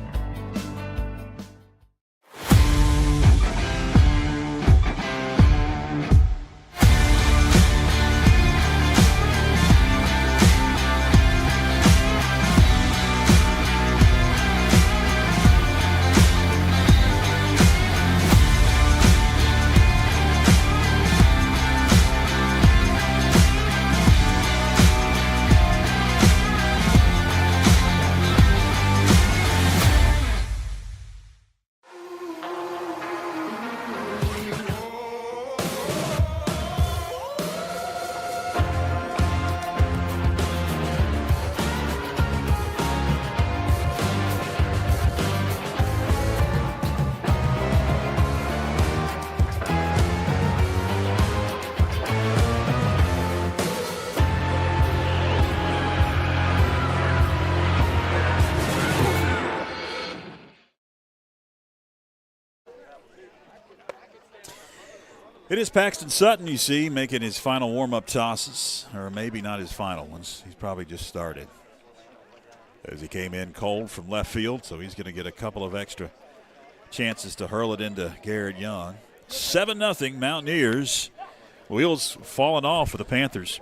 It is Paxton Sutton, you see, making his final warm-up tosses, or maybe not his final ones. He's probably just started. As he came in cold from left field, so he's going to get a couple of extra chances to hurl it into Garrett Young. 7-0 Mountaineers. Wheels falling off for the Panthers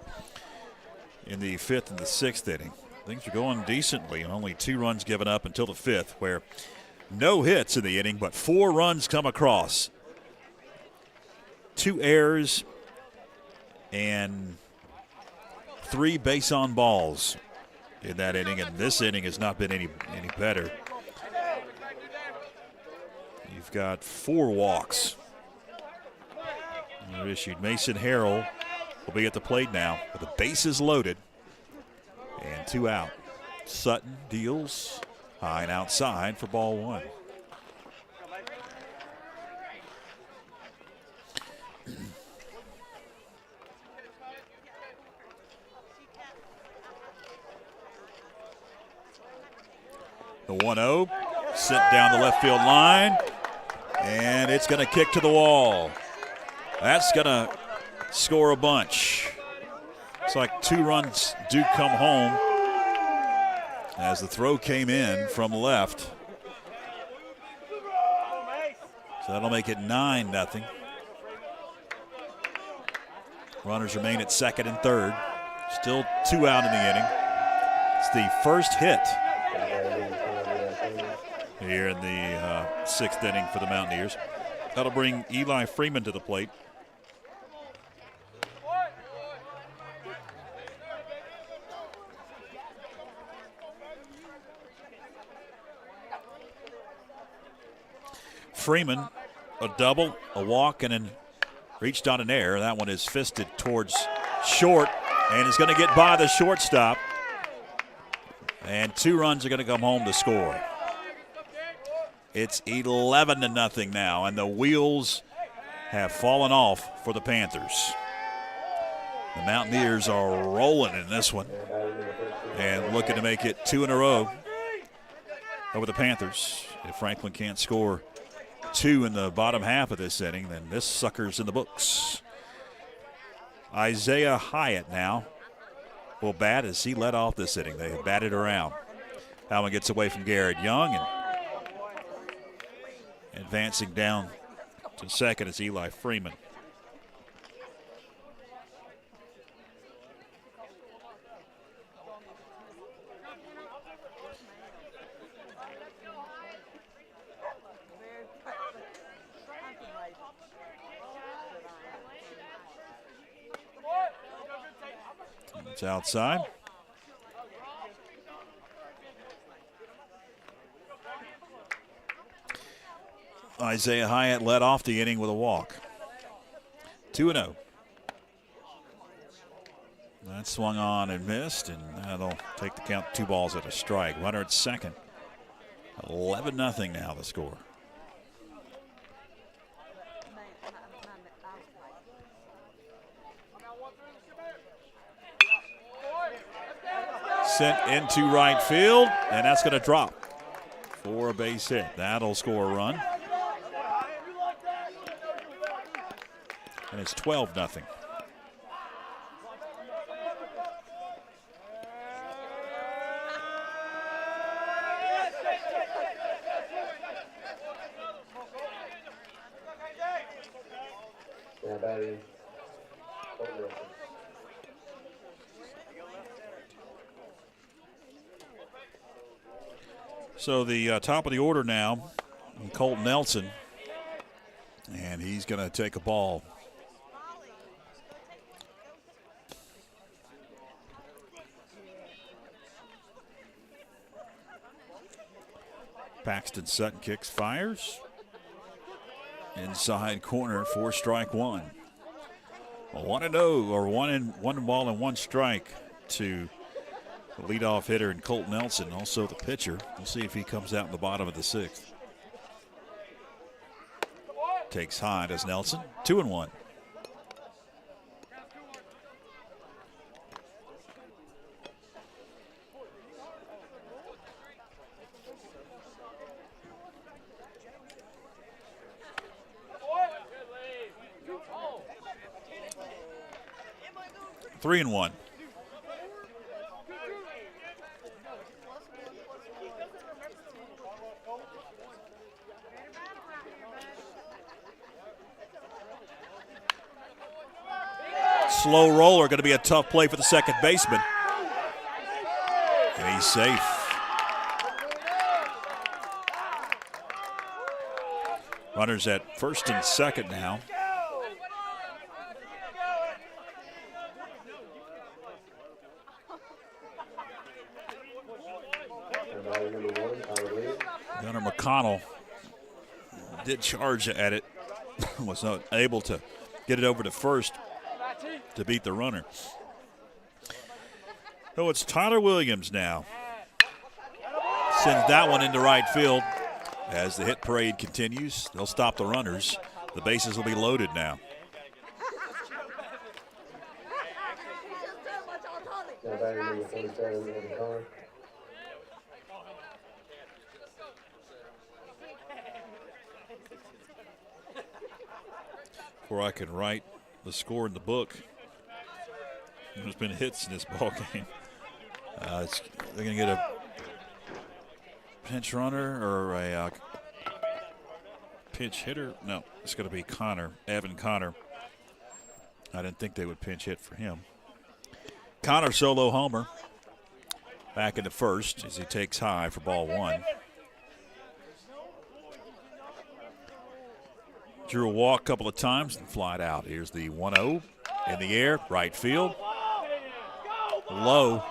in the 5th and the 6th inning. Things are going decently, and only 2 runs given up until the 5th, where no hits in the inning, but 4 runs come across. 2 errors and 3 base on balls in that inning, and this inning has not been any better. You've got 4 walks. They're issued. Mason Harrell will be at the plate now with the bases loaded and 2 out. Sutton deals high and outside for ball 1. The 1-0 sent down the left field line, and it's going to kick to the wall. That's going to score a bunch. Looks like 2 runs do come home as the throw came in from left. So that'll make it 9-0. Runners remain at 2nd and 3rd. Still 2 out in the inning. It's the first hit here in the 6th inning for the Mountaineers. That'll bring Eli Freeman to the plate. Freeman, a double, a walk, and then reached on an error. That one is fisted towards short and is going to get by the shortstop. And 2 runs are going to come home to score. It's 11-0 now, and the wheels have fallen off for the Panthers. The Mountaineers are rolling in this one and looking to make it 2 in a row over the Panthers. If Franklin can't score 2 in the bottom half of this inning, then this sucker's in the books. Isaiah Hyatt now will bat as he led off this inning. They batted around. That one gets away from Garrett Young and advancing down to second is Eli Freeman. It's outside. Isaiah Hyatt led off the inning with a walk. 2-0. That swung on and missed, and that'll take the count 2 balls at a strike. Runner at second. 11-0 now the score. Sent into right field, and that's going to drop for a base hit. That'll score a run. And it's 12-0. So the top of the order now, Colt Nelson, and he's going to take a ball. Paxton Sutton kicks, fires. Inside corner for strike 1. 1-0, or 1 ball and 1 strike to the leadoff hitter and Colt Nelson, also the pitcher. We'll see if he comes out in the bottom of the 6th. Takes high, does Nelson. 2-1. Three and 1. Slow roller, going to be a tough play for the second baseman. And he's safe. Runners at first and second now. Gunnar McConnell did charge at it, was not able to get it over to first to beat the runner. So it's Tyler Williams now. Sends that one into right field. As the hit parade continues, they'll stop the runners. The bases will be loaded now. Before I can write the score in the book, there's been hits in this ball game. They're going to get a pinch runner or a pinch hitter. No, it's going to be Connor, Evan Connor. I didn't think they would pinch hit for him. Connor solo homer back into first as he takes high for ball 1. Drew a walk a couple of times and flied out. Here's the 1-0 in the air, right field. Lowe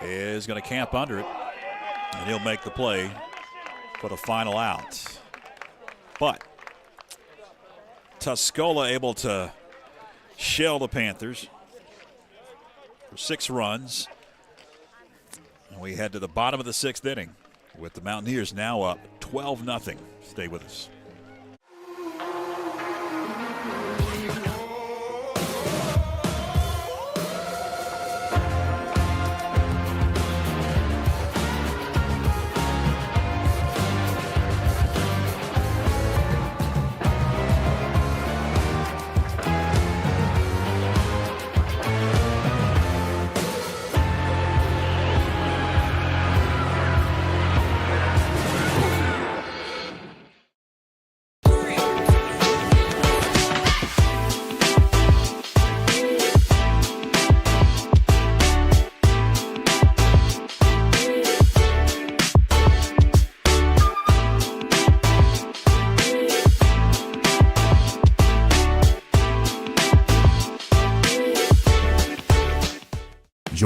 is going to camp under it, and he'll make the play for the final out. But Tuscola able to shell the Panthers for 6 runs. And we head to the bottom of the 6th inning with the Mountaineers now up 12-0. Stay with us.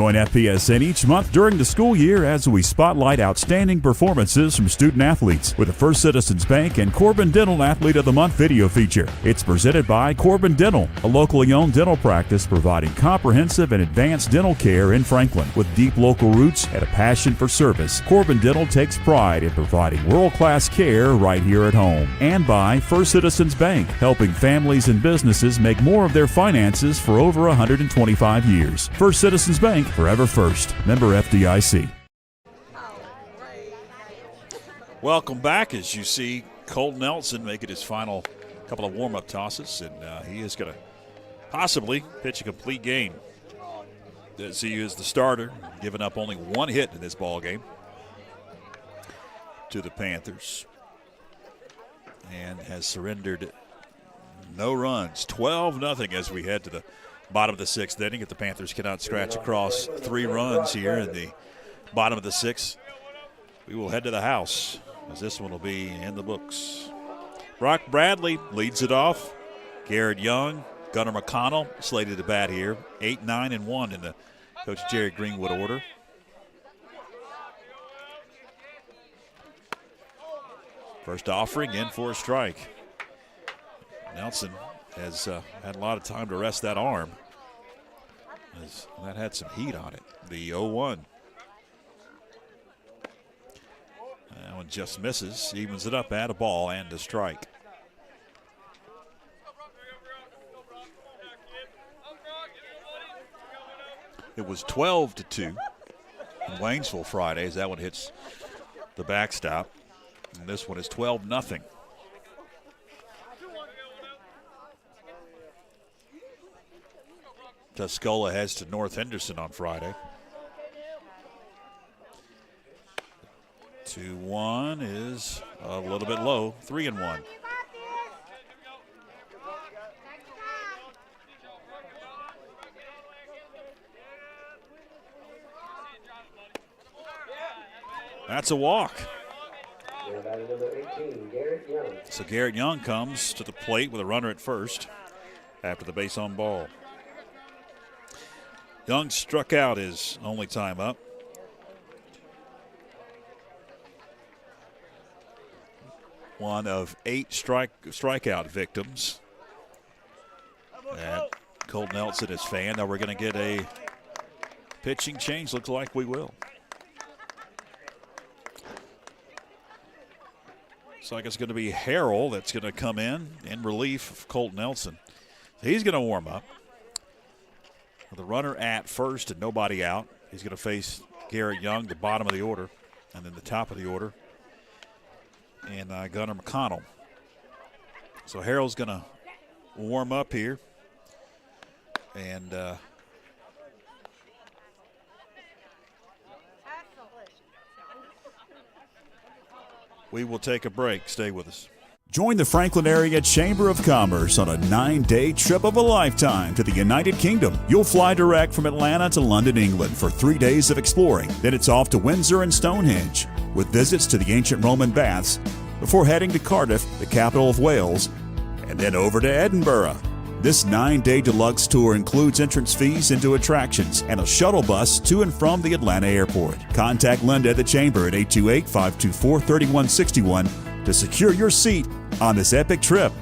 Join FPSN each month during the school year as we spotlight outstanding performances from student athletes with the First Citizens Bank and Corbin Dental Athlete of the Month video feature. It's presented by Corbin Dental, a locally owned dental practice providing comprehensive and advanced dental care in Franklin. With deep local roots and a passion for service, Corbin Dental takes pride in providing world-class care right here at home. And by First Citizens Bank, helping families and businesses make more of their finances for over 125 years. First Citizens Bank, forever first. Member FDIC. Welcome back. As you see, Cole Nelson making his final couple of warm-up tosses, and he is going to possibly pitch a complete game. As he is the starter, giving up only one hit in this ball game to the Panthers, and has surrendered no runs. 12-0 as we head to the bottom of the sixth inning. If the Panthers cannot scratch across 3 runs here in the bottom of the sixth, we will head to the house, as this one will be in the books. Brock Bradley leads it off. Garrett Young, Gunnar McConnell slated to bat here. 8, 9, and 1 in the Coach Jerry Greenwood order. First offering in for a strike. Nelson has had a lot of time to rest that arm. That had some heat on it. The 0-1. That one just misses. Evens it up at a ball and a strike. It was 12-2 in Waynesville Friday as that one hits the backstop. And this one is 12-0. Tuscola heads to North Henderson on Friday. 2-1 is a little bit low. 3-1. That's a walk. So Garrett Young comes to the plate with a runner at first after the base on ball. Young struck out his only time up. One of 8 strikeout victims. And Colt Nelson is fan. Now we're going to get a pitching change. Looks like we will. Looks like it's going to be Harrell that's going to come in relief of Colt Nelson. So he's going to warm up. With a runner at first and nobody out, he's going to face Garrett Young, the bottom of the order, and then the top of the order, and Gunnar McConnell. So Harrell's going to warm up here, and we will take a break. Stay with us. Join the Franklin Area Chamber of Commerce on a 9-day trip of a lifetime to the United Kingdom. You'll fly direct from Atlanta to London, England for 3 days of exploring. Then it's off to Windsor and Stonehenge with visits to the ancient Roman baths before heading to Cardiff, the capital of Wales, and then over to Edinburgh. This 9-day deluxe tour includes entrance fees into attractions and a shuttle bus to and from the Atlanta airport. Contact Linda at the Chamber at 828-524-3161 to secure your seat on this epic trip.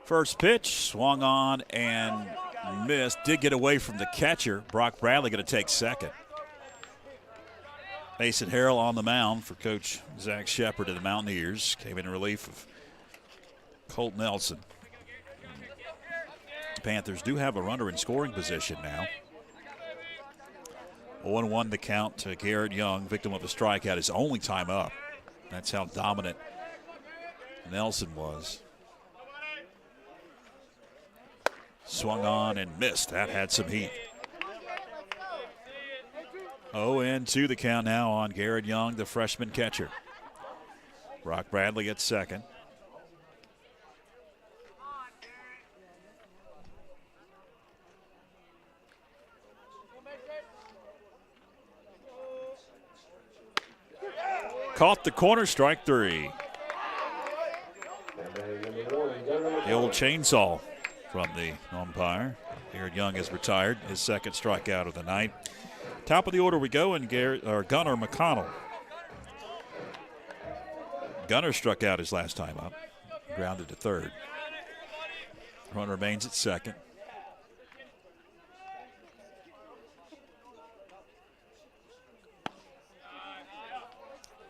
First pitch, swung on and missed. Did get away from the catcher. Brock Bradley going to take second. Mason Harrell on the mound for Coach Zach Shepard of the Mountaineers. Came in relief of Colt Nelson. The Panthers do have a runner in scoring position now. 0-1 the count to Garrett Young, victim of a strikeout, his only time up. That's how dominant Nelson was. Swung on and missed. That had some heat. 0-2 the count now on Garrett Young, the freshman catcher. Brock Bradley at second. Caught the corner, strike three. The old chainsaw from the umpire. Garrett Young is retired, his second strikeout of the night. Top of the order we go, and Gunnar McConnell. Gunnar struck out his last time up, grounded to third. Runner remains at second.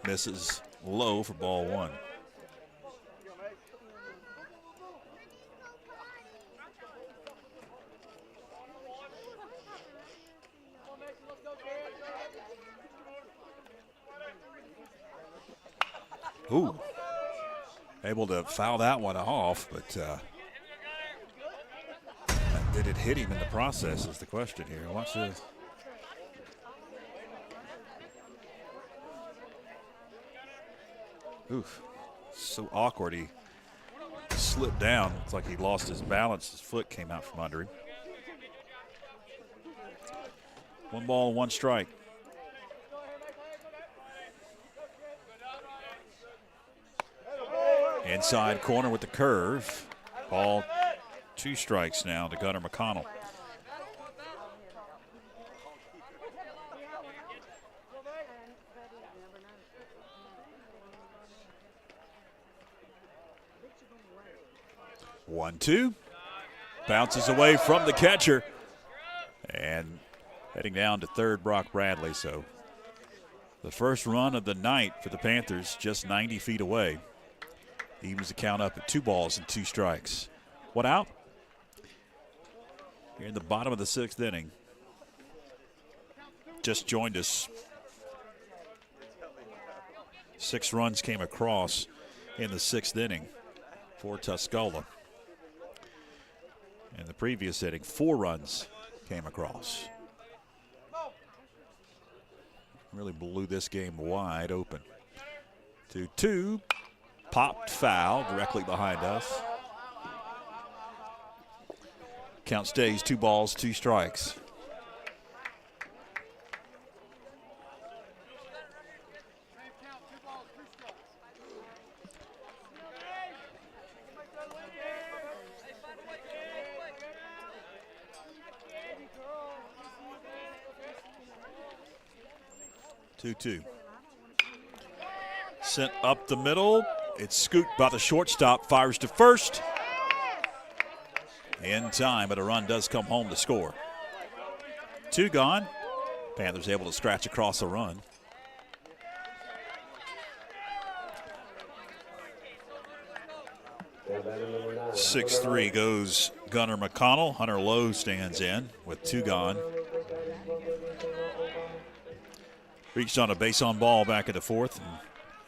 Misses low for ball one. Ooh, able to foul that one off, but did it hit him in the process is the question here. Watch this. Oof, so awkward. He slipped down. Looks like he lost his balance. His foot came out from under him. 1 ball, 1 strike. Inside corner with the curve. Ball, 2 strikes now to Gunnar McConnell. One, two. Bounces away from the catcher. And heading down to third, Brock Bradley. So the first run of the night for the Panthers, just 90 feet away. Evens the count up at 2 balls and 2 strikes. One out. Here in the bottom of the 6th inning. Just joined us. 6 runs came across in the 6th inning for Tuscola. In the previous inning, 4 runs came across. Really blew this game wide open. 2-2. Popped foul directly behind us. Count stays 2 balls, 2 strikes. Two. Sent up the middle. It's scooped by the shortstop. Fires to first. In time, but a run does come home to score. 2 gone. Panthers able to scratch across a run. Number 6-3 goes Gunnar McConnell. Hunter Lowe stands in with 2 gone. Reached on a base on ball back in the 4th, and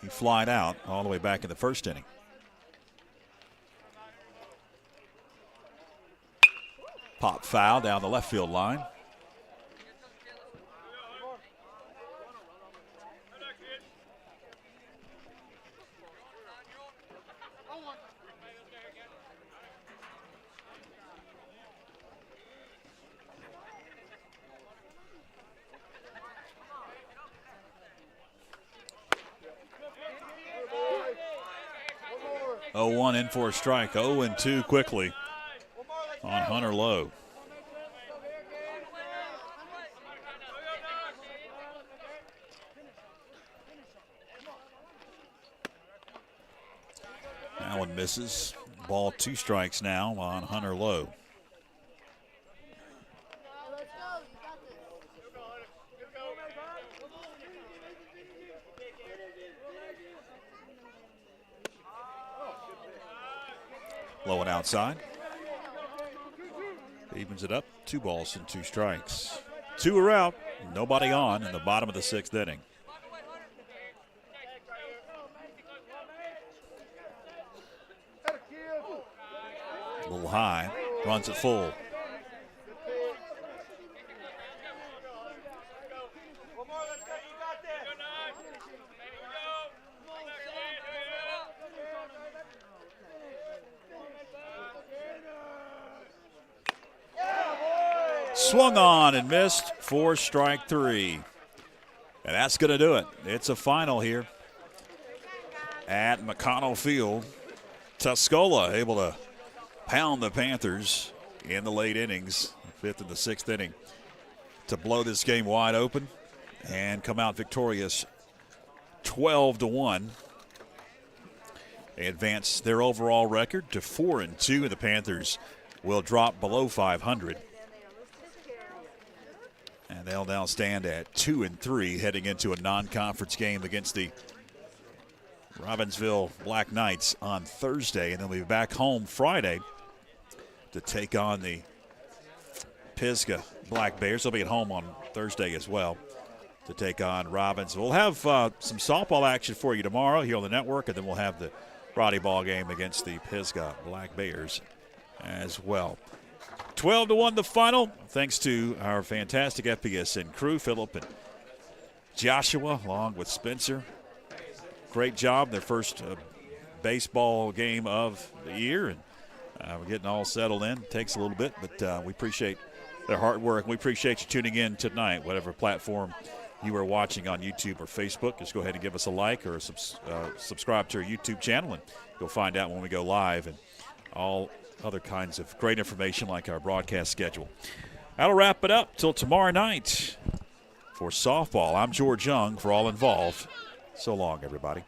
he flied out all the way back in the 1st inning. Pop foul down the left field line. One in for a strike. 0-2 quickly on Hunter Lowe. That one misses. Ball 2 strikes now on Hunter Lowe. Low and outside. Evens it up. 2 balls and 2 strikes. 2 are out. Nobody on in the bottom of the 6th inning. A little high. Runs it full. Swung on and missed for strike 3. And that's going to do it. It's a final here at McConnell Field. Tuscola able to pound the Panthers in the late innings, 5th and the 6th inning, to blow this game wide open and come out victorious 12-1. They advance their overall record to 4-2, and the Panthers will drop below 500. And they'll now stand at 2-3 heading into a non-conference game against the Robbinsville Black Knights on Thursday. And then we'll be back home Friday to take on the Pisgah Black Bears. They'll be at home on Thursday as well to take on Robbinsville. We'll have some softball action for you tomorrow here on the network, and then we'll have the Roddy ball game against the Pisgah Black Bears as well. 12-1 the final, thanks to our fantastic FPSN crew, Philip and Joshua, along with Spencer. Great job, their first baseball game of the year, and we're getting all settled in. Takes a little bit, but we appreciate their hard work. We appreciate you tuning in tonight, whatever platform you are watching on YouTube or Facebook. Just go ahead and give us a like or subscribe to our YouTube channel, and you'll find out when we go live and all other kinds of great information like our broadcast schedule. That'll wrap it up till tomorrow night for softball. I'm George Young for All Involved. So long, everybody.